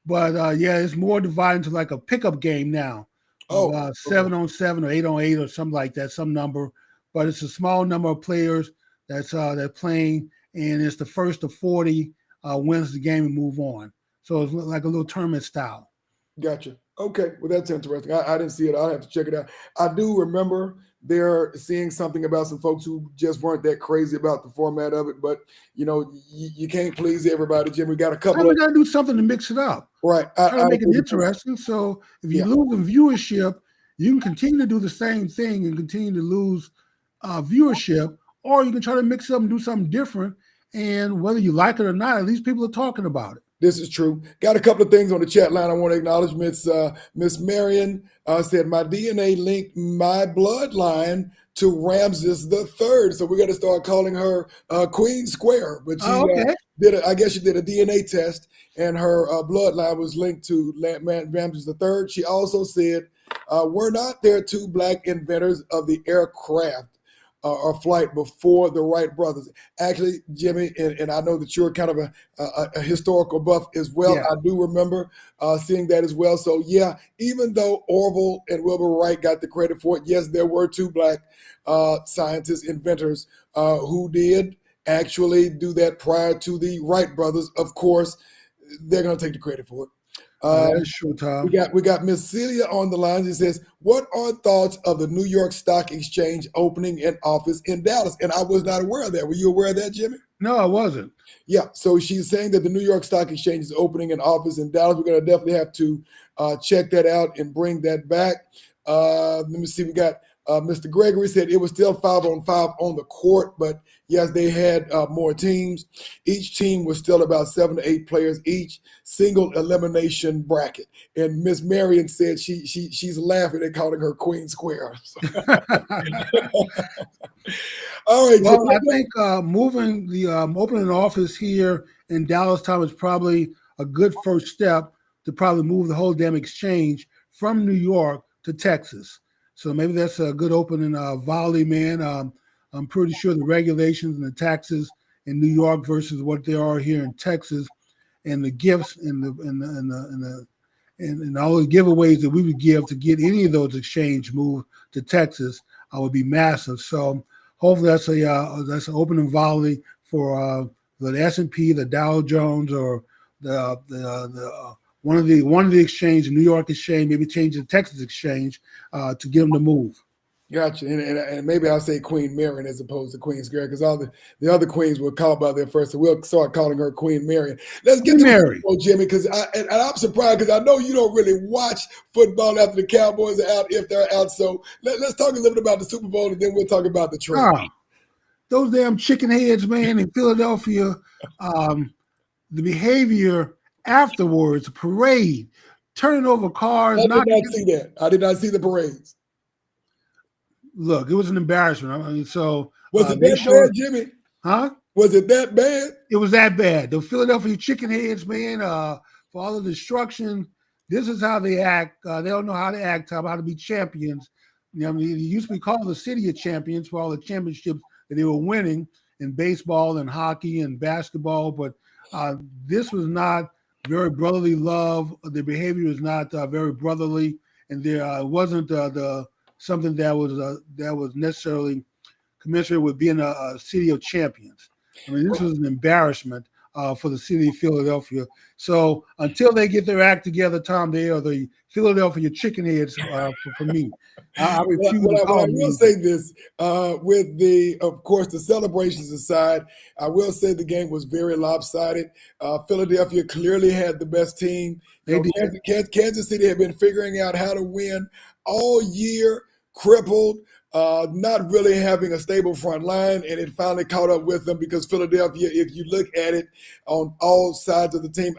it's more divided into like a pickup game now. 7-on-7 or 8-on-8 or something like that, some number, but it's a small number of players that's playing. And it's the first to 40 wins the game and move on. So it's like a little tournament style. Gotcha. Okay. Well, that's interesting. I didn't see it. I'll have to check it out. I do remember they're seeing something about some folks who just weren't that crazy about the format of it. But, you can't please everybody, Jim. We got a couple We got to do something to mix it up. Right. Try to make it interesting. So if you lose in viewership, you can continue to do the same thing and continue to lose viewership, or you can try to mix it up and do something different. And whether you like it or not, at least people are talking about it. This is true. Got a couple of things on the chat line I want to acknowledge. Miss Marion said, my DNA linked my bloodline to Ramses III. So we got to start calling her Queen Square. But she I guess she did a DNA test, and her bloodline was linked to Ramses III. She also said, were not there 2 Black inventors of the aircraft or flight before the Wright brothers? Actually, Jimmy, and I know that you're kind of a historical buff as well. I do remember seeing that as well. So, even though Orville and Wilbur Wright got the credit for it, yes, there were 2 Black scientists, inventors who did actually do that prior to the Wright brothers. Of course, they're going to take the credit for it. That's true, Tom. We got Miss Celia on the line. She says, what are thoughts of the New York Stock Exchange opening an office in Dallas? And I was not aware of that. Were you aware of that, Jimmy? No, I wasn't. Yeah, so she's saying that the New York Stock Exchange is opening an office in Dallas. We're going to definitely have to check that out and bring that back. Let me see. We got Mr. Gregory said it was still 5-on-5 on the court, but yes, they had more teams. Each team was still about 7 to 8 players each, single elimination bracket. And Miss Marion said she's laughing at calling her Queen Square. All right. Well, I think moving the opening an office here in Dallas, Tom, is probably a good first step to probably move the whole damn exchange from New York to Texas. So maybe that's a good opening volley, man. I'm pretty sure the regulations and the taxes in New York versus what they are here in Texas, and the gifts and all the giveaways that we would give to get any of those exchange moved to Texas would be massive. So hopefully that's an opening volley for the S&P, the Dow Jones, or the one of the exchange, the New York exchange, maybe change the Texas exchange to get them to move. Gotcha. And maybe I'll say Queen Marion as opposed to Queen's Gary, because all the other queens were called by their first, so we'll start calling her Queen Marion. Let's get to Mary. football, Jimmy, because I'm surprised because I know you don't really watch football after the Cowboys are out, if they're out. So let's talk a little bit about the Super Bowl, and then we'll talk about the trade. Those damn chicken heads, man, in Philadelphia, the behavior afterwards, parade, turning over cars. I did not see that. I did not see the parades. Look, it was an embarrassment. I mean, so was it that bad, Jimmy? Huh? Was it that bad? It was that bad. The Philadelphia chicken heads, man, for all the destruction. This is how they act. They don't know how to act, how to be champions. You know, I mean, it used to be called the City of Champions for all the championships that they were winning in baseball and hockey and basketball. But this was not very brotherly love. The behavior was not very brotherly, and there wasn't something that was necessarily commensurate with being a city of champions. I mean, this was an embarrassment for the city of Philadelphia. So until they get their act together, Tom, they are the Philadelphia chicken heads for me. I refuse to call I will say this, with of course, the celebrations aside, I will say the game was very lopsided. Philadelphia clearly had the best team. Kansas City had been figuring out how to win all year, crippled, not really having a stable front line, and it finally caught up with them because Philadelphia, if you look at it on all sides of the team,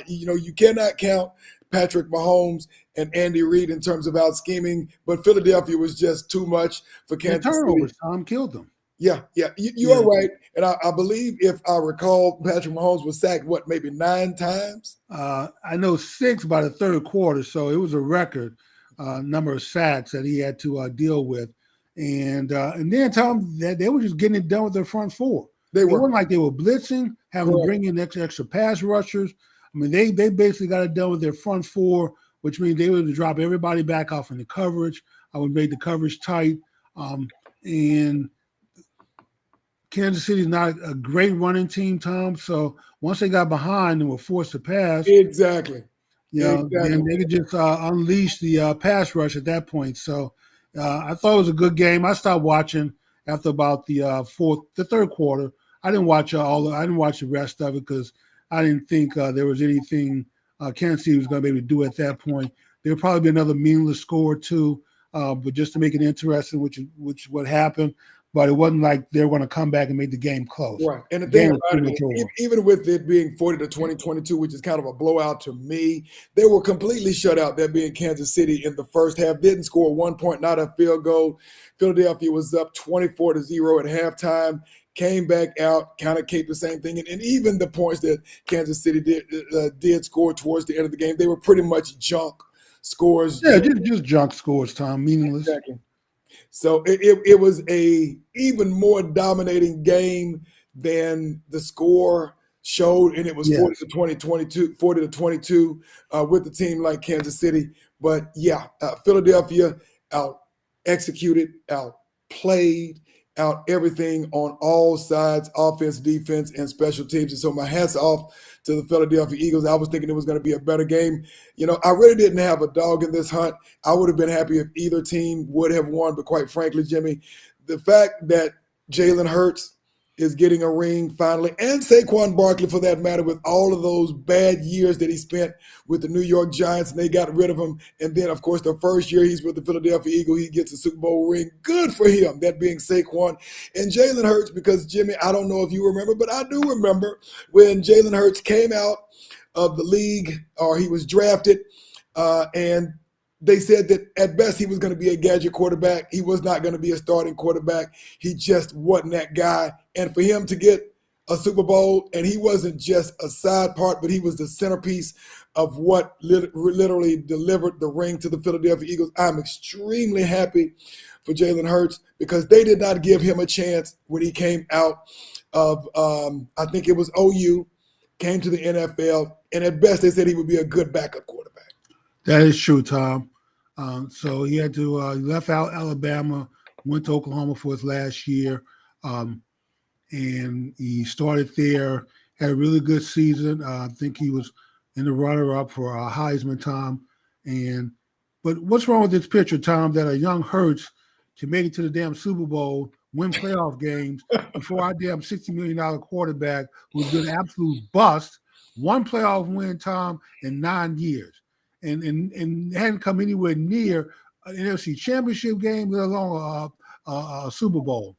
you cannot count Patrick Mahomes and Andy Reid in terms of out scheming, but Philadelphia was just too much for Kansas City. Turnovers, Tom, killed them. Yeah, you are right, and I believe if I recall, Patrick Mahomes was sacked maybe 9 times. I know 6 by the third quarter, so it was a record number of sacks that he had to deal with. And then Tom, that they were just getting it done with their front four. It wasn't like they were blitzing, having to bring in extra pass rushers. I mean, they basically got it done with their front four, which means they would drop everybody back off in the coverage. I would make the coverage tight. And Kansas City is not a great running team, Tom. So once they got behind and were forced to pass, exactly. Then they could just unleash the pass rush at that point. So I thought it was a good game. I stopped watching after about the third quarter. I didn't watch I didn't watch the rest of it because I didn't think there was anything Kansas City was going to be able to do at that point. There would probably be another meaningless score or two, but just to make it interesting, which what happened. But it wasn't like they were going to come back and make the game close. Right. And the thing about it, even with it being 40-20, which is kind of a blowout to me, they were completely shut out, that being Kansas City in the first half. Didn't score 1 point, not a field goal. Philadelphia was up 24-0 at halftime, came back out, kind of kept the same thing. And even the points that Kansas City did score towards the end of the game, they were pretty much junk scores. Yeah, just junk scores, Tom, meaningless. Exactly. So it was a even more dominating game than the score showed, and it was 40-22 with a team like Kansas City. But Philadelphia out executed, out played, out everything on all sides, offense, defense, and special teams. And so my hat's off to the Philadelphia Eagles. I was thinking it was going to be a better game. I really didn't have a dog in this hunt. I would have been happy if either team would have won. But quite frankly, Jimmy, the fact that Jalen Hurts is getting a ring finally, and Saquon Barkley for that matter, with all of those bad years that he spent with the New York Giants, and they got rid of him. And then, of course, the first year he's with the Philadelphia Eagles, he gets a Super Bowl ring. Good for him, that being Saquon. And Jalen Hurts, because, Jimmy, I don't know if you remember, but I do remember when Jalen Hurts came out of the league, or he was drafted, and they said that at best he was going to be a gadget quarterback. He was not going to be a starting quarterback. He just wasn't that guy. And for him to get a Super Bowl, and he wasn't just a side part, but he was the centerpiece of what literally delivered the ring to the Philadelphia Eagles. I'm extremely happy for Jalen Hurts because they did not give him a chance when he came out of, I think it was OU, came to the NFL, and at best they said he would be a good backup quarterback. That is true, Tom. So he had to he left out Alabama, went to Oklahoma for his last year, and he started there. Had a really good season. I think he was in the runner-up for Heisman, Tom. But what's wrong with this picture, Tom? That a young Hurts can make it to the damn Super Bowl, win playoff games before our damn $60 million quarterback who's been an absolute bust. One playoff win, Tom, in 9 years. And hadn't come anywhere near an NFC Championship game, let alone a Super Bowl.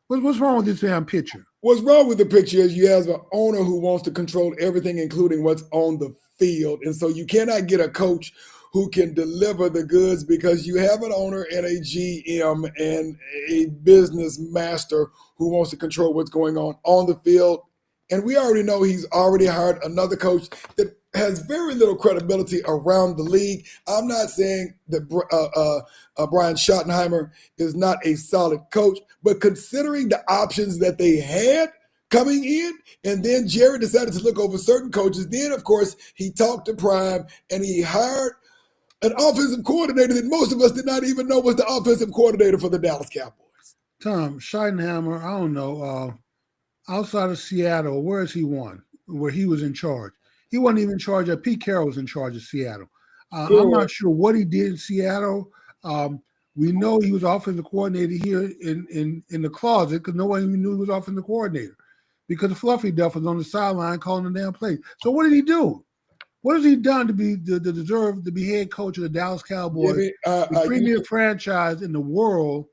What's wrong with this damn picture? What's wrong with the picture is you have an owner who wants to control everything, including what's on the field. And so you cannot get a coach who can deliver the goods because you have an owner and a GM and a business master who wants to control what's going on the field. And we already know he's already hired another coach that has very little credibility around the league. I'm not saying that Brian Schottenheimer is not a solid coach, but considering the options that they had coming in, and then Jerry decided to look over certain coaches, then, of course, he talked to Prime, and he hired an offensive coordinator that most of us did not even know was the offensive coordinator for the Dallas Cowboys. Tom, Schottenheimer, I don't know, outside of Seattle, where has he won? Where he was in charge? He wasn't even in charge of. Pete Carroll was in charge of Seattle. I'm not sure what he did in Seattle. We know he was offensive coordinator here in the closet because nobody even knew he was offensive coordinator because the Fluffy Duff was on the sideline calling the damn plays. So what did he do? What has he done to deserve to be head coach of the Dallas Cowboys, the premier franchise in the world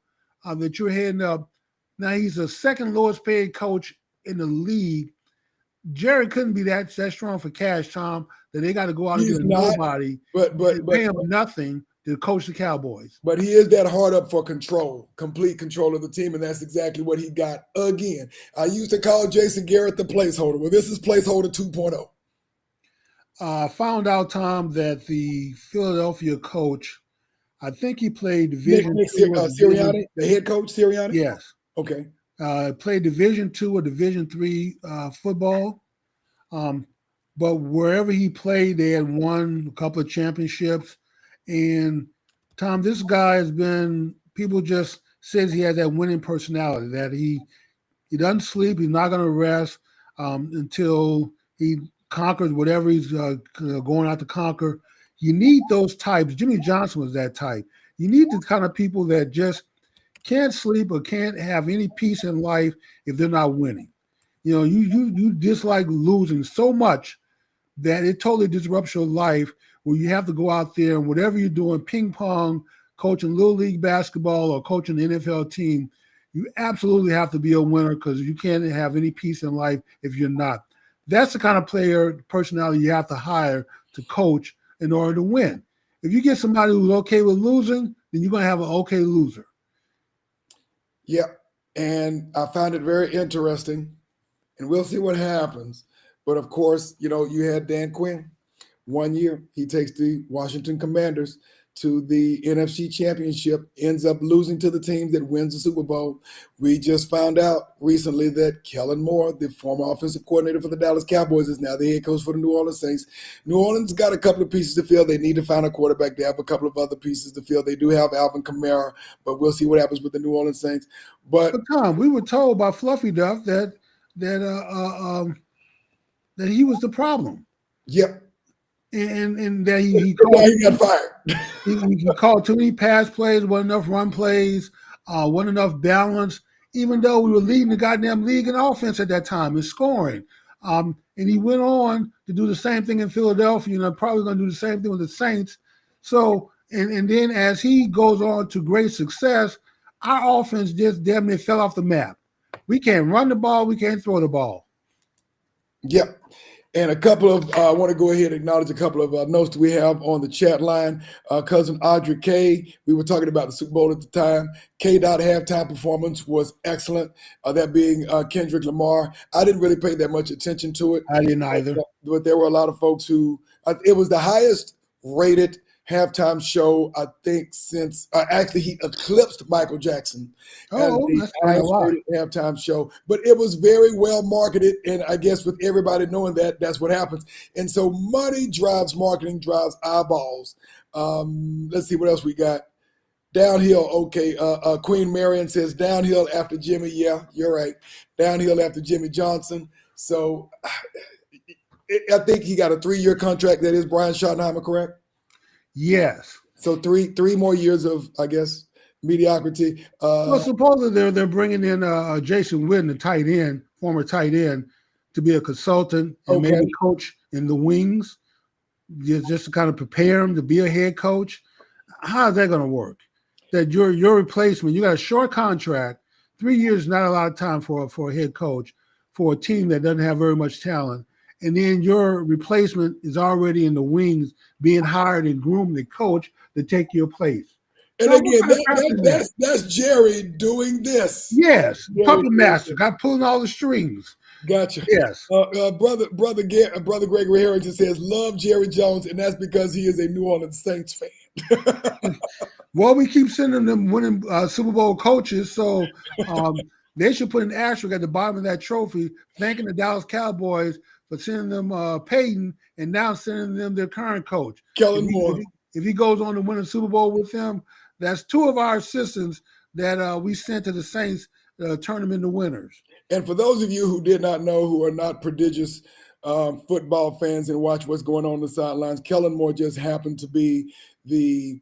that you're heading up? Now he's the second lowest paid coach in the league. Jerry couldn't be that strong for cash, Tom, that they got to go out and get nobody, but pay him nothing to coach the Cowboys. But he is that hard up for control, complete control of the team, and that's exactly what he got again. I used to call Jason Garrett the placeholder. Well, this is placeholder 2.0. Found out, Tom, that the Philadelphia coach, I think he played Division II. Sirianni, the head coach, Sirianni? Yes. Okay. Played Division II or Division III football. But wherever he played, they had won a couple of championships. And, Tom, this guy has been – people just says he has that winning personality, that he doesn't sleep. He's not going to rest until he conquers whatever he's going out to conquer. You need those types. Jimmy Johnson was that type. You need the kind of people that just can't sleep or can't have any peace in life if they're not winning. You know, you dislike losing so much that it totally disrupts your life where you have to go out there and whatever you're doing, ping pong, coaching Little League basketball or coaching the NFL team, you absolutely have to be a winner because you can't have any peace in life if you're not. That's the kind of personality you have to hire to coach in order to win. If you get somebody who's okay with losing, then you're going to have an okay loser. Yeah, and I find it very interesting, and we'll see what happens. But, of course, you know, you had Dan Quinn. 1 year, he takes the Washington Commanders to the NFC Championship, ends up losing to the team that wins the Super Bowl. We just found out recently that Kellen Moore, the former offensive coordinator for the Dallas Cowboys, is now the head coach for the New Orleans Saints. New Orleans got a couple of pieces to fill. They need to find a quarterback. They have a couple of other pieces to fill. They do have Alvin Kamara, but we'll see what happens with the New Orleans Saints. But Tom, we were told by Fluffy Duff that he was the problem. Yep. And that he got fired. he called too many pass plays, wasn't enough run plays, wasn't enough balance, even though we were leading the goddamn league in offense at that time in scoring. And he went on to do the same thing in Philadelphia, and probably going to do the same thing with the Saints. So, and then as he goes on to great success, our offense just damn near fell off the map. We can't run the ball. We can't throw the ball. Yep. And a couple of, I want to go ahead and acknowledge a couple of notes that we have on the chat line. Cousin Audrey K, we were talking about the Super Bowl at the time. K-Dot halftime performance was excellent, that being Kendrick Lamar. I didn't really pay that much attention to it. I didn't either. But there were a lot of folks who, it was the highest rated halftime show, I think, since actually he eclipsed Michael Jackson as the highest rated halftime show. But it was very well marketed, and I guess with everybody knowing that, that's what happens. And so money drives marketing, drives eyeballs. Let's see what else we got. Downhill, okay. Queen Marion says downhill after Jimmy. Yeah, you're right. Downhill after Jimmy Johnson. So I think he got a 3-year contract. That is Brian Schottenheimer, correct? Yes. So three more years of, I guess, mediocrity. Well, supposedly they're bringing in Jason Witten, the tight end, former tight end, to be a consultant and maybe coach in the wings, just to kind of prepare him to be a head coach. How is that going to work? That your replacement, you got a short contract, 3 years, not a lot of time for a head coach for a team that doesn't have very much talent. And then your replacement is already in the wings, being hired and groomed and coach to take your place. And again, that's Jerry doing this. Yes, puppet master, got pulling all the strings. Gotcha. Yes. Brother Gregory Harrington says, love Jerry Jones, and that's because he is a New Orleans Saints fan. Well, we keep sending them winning Super Bowl coaches, so they should put an asterisk at the bottom of that trophy, thanking the Dallas Cowboys for sending them Peyton and now sending them their current coach. Kellen Moore. If he goes on to win a Super Bowl with them, that's 2 of our assistants that we sent to the Saints turn them into winners. And for those of you who did not know, who are not prodigious football fans and watch what's going on the sidelines, Kellen Moore just happened to be the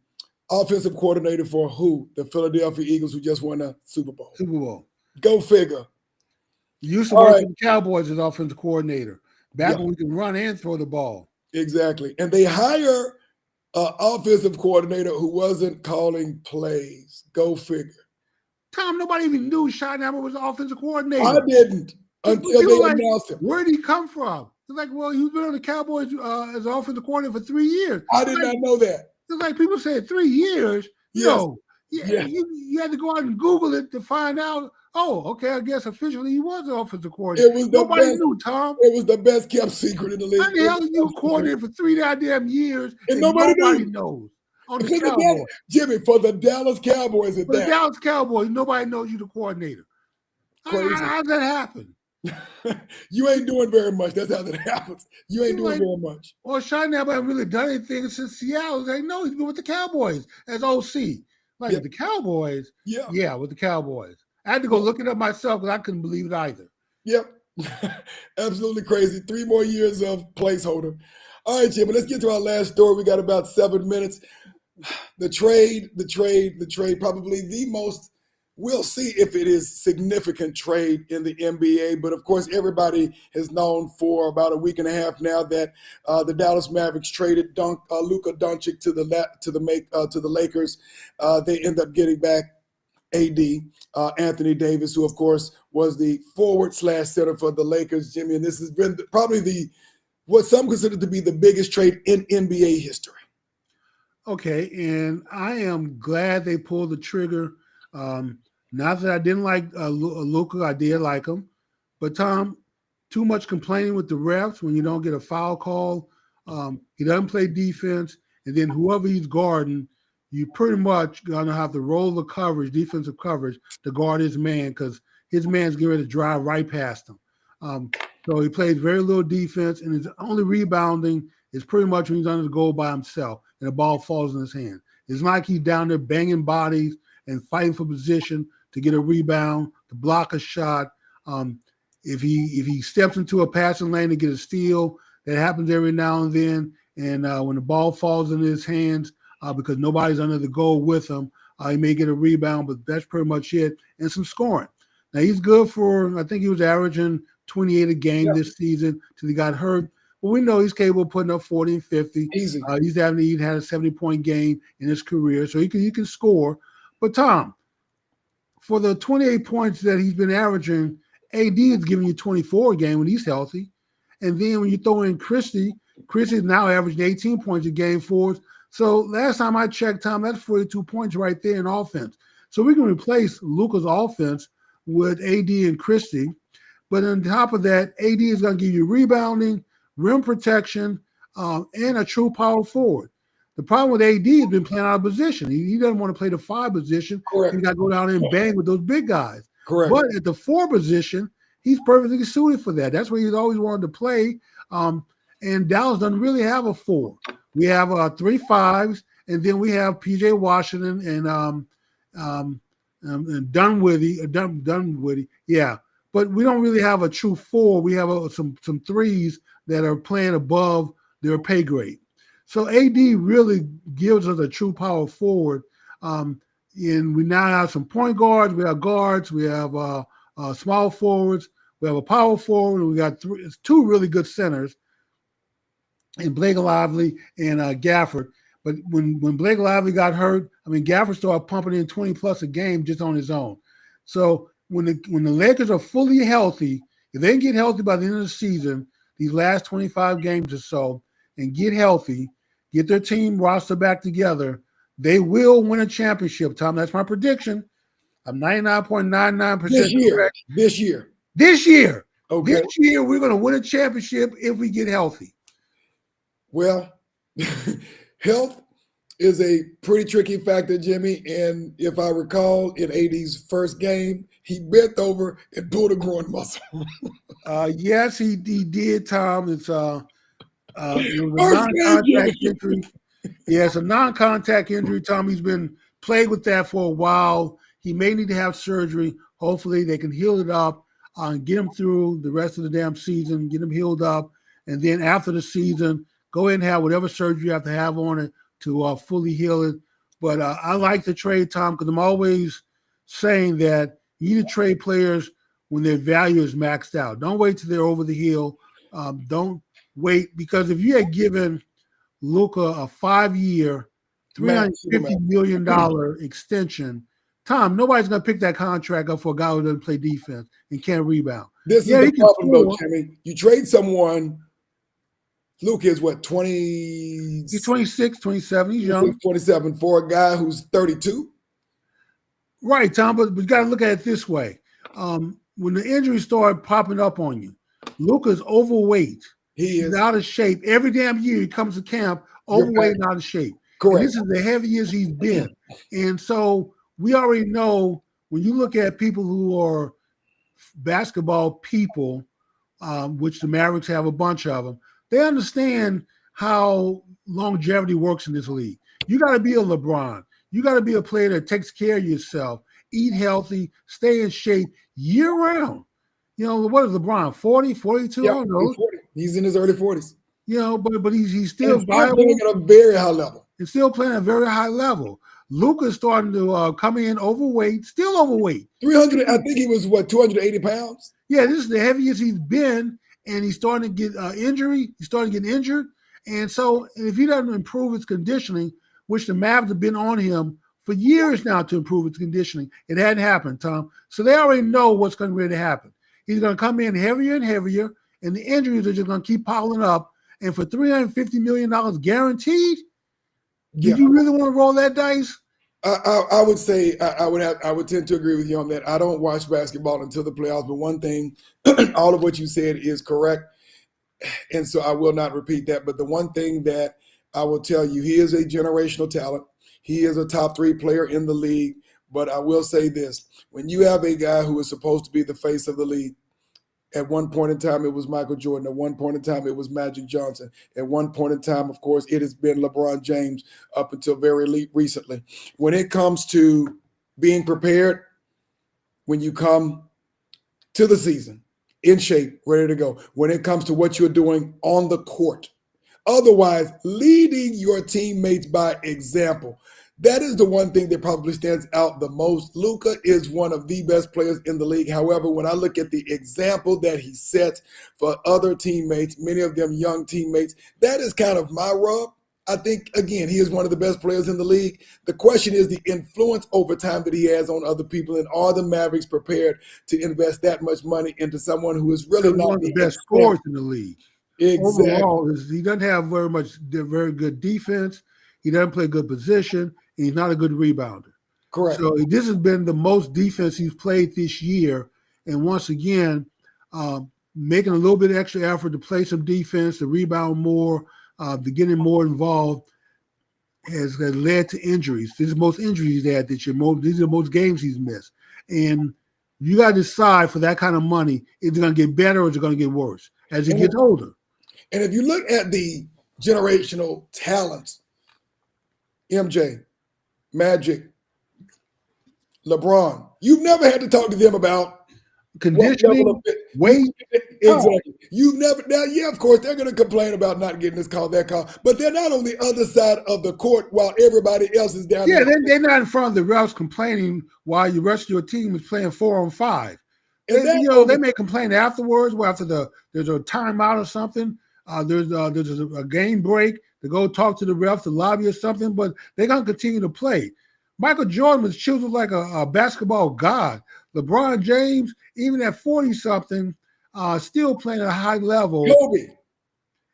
offensive coordinator for who? The Philadelphia Eagles, who just won a Super Bowl. Super Bowl. Go figure. Used to work with the Cowboys as offensive coordinator. Back when we could run and throw the ball. Exactly. And they hire an offensive coordinator who wasn't calling plays. Go figure. Tom, nobody even knew Schottenheimer was the offensive coordinator. I didn't until they announced him. Where did he come from? It's like, well, he's been on the Cowboys as an offensive coordinator for 3 years. I did not know that. It's like people say 3 years. Yes. No. You had to go out and Google it to find out. Oh, okay. I guess officially he was an offensive coordinator. Nobody knew, Tom. It was the best kept secret in the league. How the hell you coordinator for 3 goddamn years and nobody knows? On the Cowboys. Jimmy, for the Dallas Cowboys the Dallas Cowboys, nobody knows you the coordinator. How's that happen? You ain't doing very much. That's how that happens. You ain't doing very much. Well, Schottenheimer hasn't really done anything since Seattle. They know he's been with the Cowboys as OC. The Cowboys? Yeah, with the Cowboys. I had to go look it up myself because I couldn't believe it either. Yep. Absolutely crazy. 3 more years of placeholder. All right, Jimmy, let's get to our last story. We got about 7 minutes. The trade, probably the most, we'll see if it is significant trade in the NBA. But of course, everybody has known for about a week and a half now that the Dallas Mavericks traded Luka Doncic to the Lakers. They end up getting back AD, Anthony Davis, who of course was the forward/center for the Lakers, Jimmy. And this has been probably what some consider to be the biggest trade in NBA history. Okay, and I am glad they pulled the trigger. Not that I didn't like Luka, I did like him. But, Tom, too much complaining with the refs when you don't get a foul call. He doesn't play defense. And then whoever he's guarding, you pretty much going to have to roll the coverage, defensive coverage, to guard his man because his man's getting ready to drive right past him. So he plays very little defense, and his only rebounding is pretty much when he's under the goal by himself and the ball falls in his hand. It's not like he's down there banging bodies and fighting for position to get a rebound, to block a shot. If he steps into a passing lane to get a steal, that happens every now and then. And when the ball falls in his hands because nobody's under the goal with him, he may get a rebound, but that's pretty much it. And some scoring. Now, he's good for, I think he was averaging 28 a game this season till he got hurt. But we know he's capable of putting up 40 and 50. Easy. He had a 70-point game in his career, so he can score. But, Tom, for the 28 points that he's been averaging, AD is giving you 24 a game when he's healthy. And then when you throw in Christie is now averaging 18 points a game for us. So last time I checked, Tom, that's 42 points right there in offense. So we can replace Luka's offense with AD and Christie. But on top of that, AD is going to give you rebounding, rim protection, and a true power forward. The problem with AD has been playing out of position. He doesn't want to play the 5 position. Correct. He's got to go down and bang with those big guys. Correct. But at the 4 position, he's perfectly suited for that. That's where he's always wanted to play. And Dallas doesn't really have a 4. We have 3 5s, and then we have PJ Washington and Dunwoody. Yeah. But we don't really have a true 4. We have some 3s that are playing above their pay grade. So AD really gives us a true power forward. And we now have some point guards. We have guards. We have small forwards. We have a power forward. And we got 2 really good centers in Blake Lively and Gafford. But when Blake Lively got hurt, Gafford started pumping in 20-plus a game just on his own. So when the Lakers are fully healthy, if they can get healthy by the end of the season, these last 25 games or so, and get healthy, get their team roster back together, they will win a championship, Tom. That's my prediction. I'm 99.99% correct. This year. Okay. This year, we're going to win a championship if we get healthy. Well, health is a pretty tricky factor, Jimmy. And if I recall, in AD's first game, he bent over and pulled a groin muscle. Yes, he did, Tom. It was a non-contact injury. Yeah, it's a non-contact injury, Tom. He's been plagued with that for a while. He may need to have surgery. Hopefully, they can heal it up and get him through the rest of the damn season, get him healed up. And then after the season, go ahead and have whatever surgery you have to have on it to fully heal it. But I like the trade, Tom, because I'm always saying that you need to trade players when their value is maxed out. Don't wait till they're over the hill. Don't wait, because if you had given Luka a 5-year, $350 million extension, Tom, nobody's going to pick that contract up for a guy who doesn't play defense and can't rebound. This is the problem, though, Jimmy. You trade someone. Luke is what, 20? He's 26, 27. He's young. 27 for a guy who's 32. Right, Tom, but we got to look at it this way. When the injuries start popping up on you, Luka's overweight. He's out of shape. Every damn year he comes to camp overweight and out of shape. Correct. And this is the heaviest he's been. And so we already know when you look at people who are basketball people, which the Mavericks have a bunch of them, they understand how longevity works in this league. You got to be a LeBron. You got to be a player that takes care of yourself, eat healthy, stay in shape year round. You know, what is LeBron, 40, 42? Yeah, I don't know. He's in his early 40s. You know, but he's still playing at a very high level. He's still playing at a very high level. Luka's starting to come in overweight, still overweight. 300, I think he was, 280 pounds? Yeah, this is the heaviest he's been, and he's starting to get injury. He's starting to get injured. And so if he doesn't improve his conditioning, which the Mavs have been on him for years now to improve his conditioning, it hadn't happened, Tom. So they already know what's going to really happen. He's going to come in heavier and heavier, and the injuries are just going to keep piling up. And for $350 million guaranteed, do you really want to roll that dice? I would say I would tend to agree with you on that. I don't watch basketball until the playoffs, but one thing, all of what you said is correct, and so I will not repeat that. But the one thing that I will tell you, he is a generational talent. He is a top 3 player in the league. But I will say this: when you have a guy who is supposed to be the face of the league, at one point in time, it was Michael Jordan. At one point in time, it was Magic Johnson. At one point in time, of course, it has been LeBron James up until very recently. When it comes to being prepared, when you come to the season in shape, ready to go, when it comes to what you're doing on the court, otherwise leading your teammates by example, that is the one thing that probably stands out the most. Luka is one of the best players in the league. However, when I look at the example that he sets for other teammates, many of them young teammates, that is kind of my rub. I think, again, he is one of the best players in the league. The question is the influence over time that he has on other people, and are the Mavericks prepared to invest that much money into someone who is really not one of the best scorers in the league. Exactly. Overall, he doesn't have very good defense. He doesn't play good position. And he's not a good rebounder. Correct. So this has been the most defense he's played this year. And once again, making a little bit of extra effort to play some defense, to rebound more, to get him more involved has led to injuries. This is the most injuries he's had this year. These are the most games he's missed. And you got to decide for that kind of money, is it going to get better or is it going to get worse as he gets older? And if you look at the generational talents, MJ, Magic, LeBron, you've never had to talk to them about conditioning, weight. Exactly. You've never, now, yeah, of course, they're going to complain about not getting this call, that call, but they're not on the other side of the court while everybody else is down there. Yeah, they're not in front of the refs complaining while the rest of your team is playing 4-on-5. They may complain afterwards, after there's a timeout or something. There's a game break to go talk to the refs, the lobby or something, but they're going to continue to play. Michael Jordan was chiseled like a basketball god. LeBron James, even at 40-something, still playing at a high level. Kobe.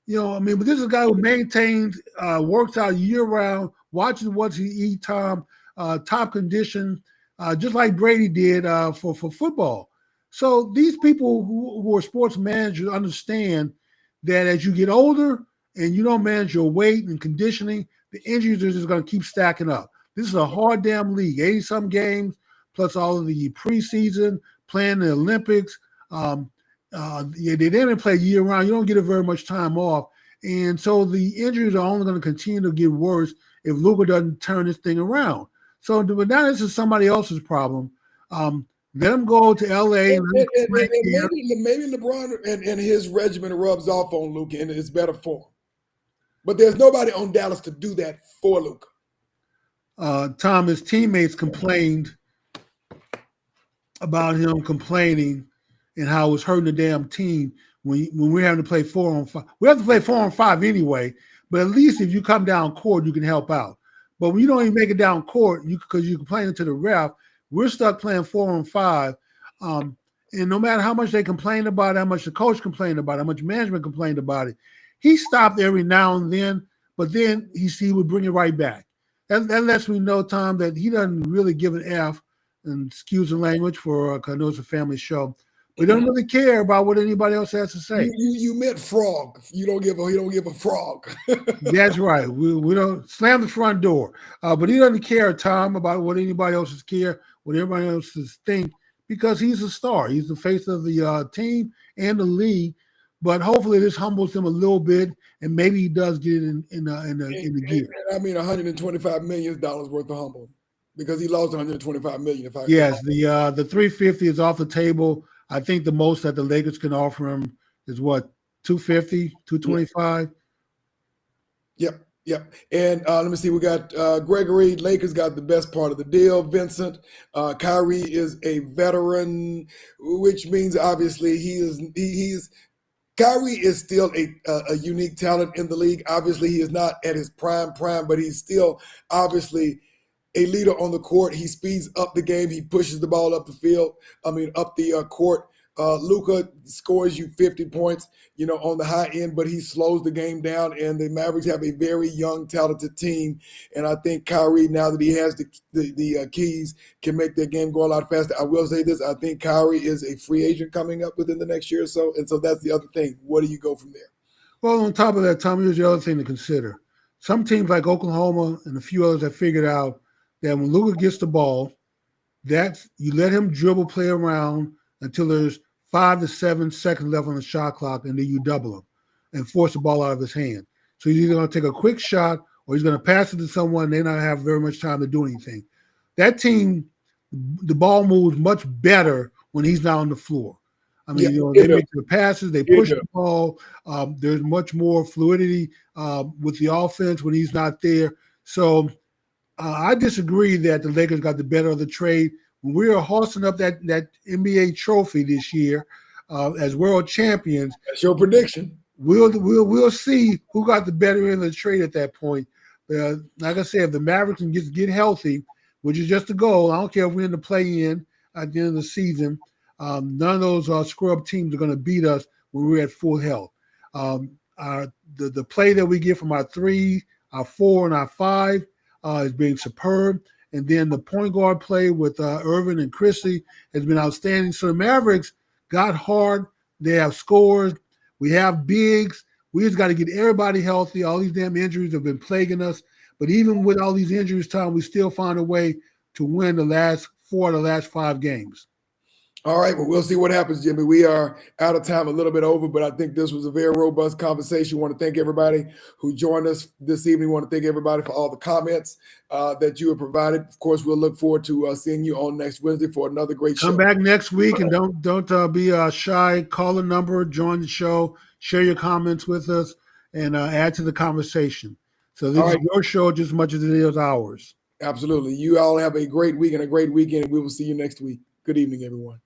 But this is a guy who maintains, works out year-round, watches what he eats, top condition, just like Brady did for football. So these people who are sports managers understand that as you get older and you don't manage your weight and conditioning, the injuries are just going to keep stacking up. This is a hard damn league, 80-some games, plus all of the preseason, playing the Olympics. They didn't play year-round. You don't get very much time off. And so the injuries are only going to continue to get worse if Luka doesn't turn this thing around. So but now this is somebody else's problem. Let him go to L.A. And maybe LeBron and his regimen rubs off on Luka and it's better for him. But there's nobody on Dallas to do that for Luka. Tom, his teammates complained about him complaining and how it was hurting the damn team when we're having to play 4-on-5. We have to play 4-on-5 anyway, but at least if you come down court, you can help out. But when you don't even make it down court, because you complaining to the ref, we're stuck playing 4-on-5. And no matter how much they complain about it, how much the coach complained about it, how much management complained about it, he stopped every now and then, but then he would bring it right back. That lets me know, Tom, that he doesn't really give an F, and excuse the language for I know it's a family show. We don't really care about what anybody else has to say. You meant frog. You don't give a frog. That's right. We don't slam the front door. But he doesn't care, Tom, about what anybody else's care, what everybody else's think, because he's a star. He's the face of the team and the league. But hopefully this humbles him a little bit, and maybe he does get it in the gear. I mean, $125 million worth of humble, because he lost $125 million. Yes, the 350 is off the table. I think the most that the Lakers can offer him is what, 250, 225? Yep. And let me see. We got Gregory. Lakers got the best part of the deal. Vincent. Kyrie is a veteran, which means obviously Kyrie is still a unique talent in the league. Obviously, he is not at his prime, but he's still obviously a leader on the court. He speeds up the game. He pushes the ball up the court. Luka scores you 50 points, on the high end, but he slows the game down. And the Mavericks have a very young, talented team. And I think Kyrie, now that he has the keys, can make their game go a lot faster. I will say this: I think Kyrie is a free agent coming up within the next year or so. And so that's the other thing. Where do you go from there? Well, on top of that, Tom, here's the other thing to consider. Some teams like Oklahoma and a few others have figured out that when Luka gets the ball, you let him dribble, play around until there's 5 to 7 seconds left on the shot clock, and then you double him and force the ball out of his hand. So he's either going to take a quick shot or he's going to pass it to someone. They not have very much time to do anything. That team, the ball moves much better when he's not on the floor. I mean, they make the passes, they push the ball. There's much more fluidity with the offense when he's not there. So I disagree that the Lakers got the better of the trade. When we were hoisting up that NBA trophy this year as world champions. That's your prediction. we'll see who got the better end of the trade at that point. Like I said, if the Mavericks can get healthy, which is just the goal, I don't care if we're in the play-in at the end of the season. None of those scrub teams are going to beat us when we're at full health. The play that we get from our 3, our 4, and our 5 is being superb. And then the point guard play with Irvin and Christie has been outstanding. So the Mavericks got hard. They have scores. We have bigs. We just got to get everybody healthy. All these damn injuries have been plaguing us. But even with all these injuries, Tom, we still find a way to win the last 4 of the last 5 games. All right, well, we'll see what happens, Jimmy. We are out of time, a little bit over, but I think this was a very robust conversation. I want to thank everybody who joined us this evening. I want to thank everybody for all the comments that you have provided. Of course, we'll look forward to seeing you on next Wednesday for another great show. Come back next week and don't be shy. Call a number, join the show, share your comments with us, and add to the conversation. So this is your show just as much as it is ours. Absolutely. You all have a great week and a great weekend. We will see you next week. Good evening, everyone.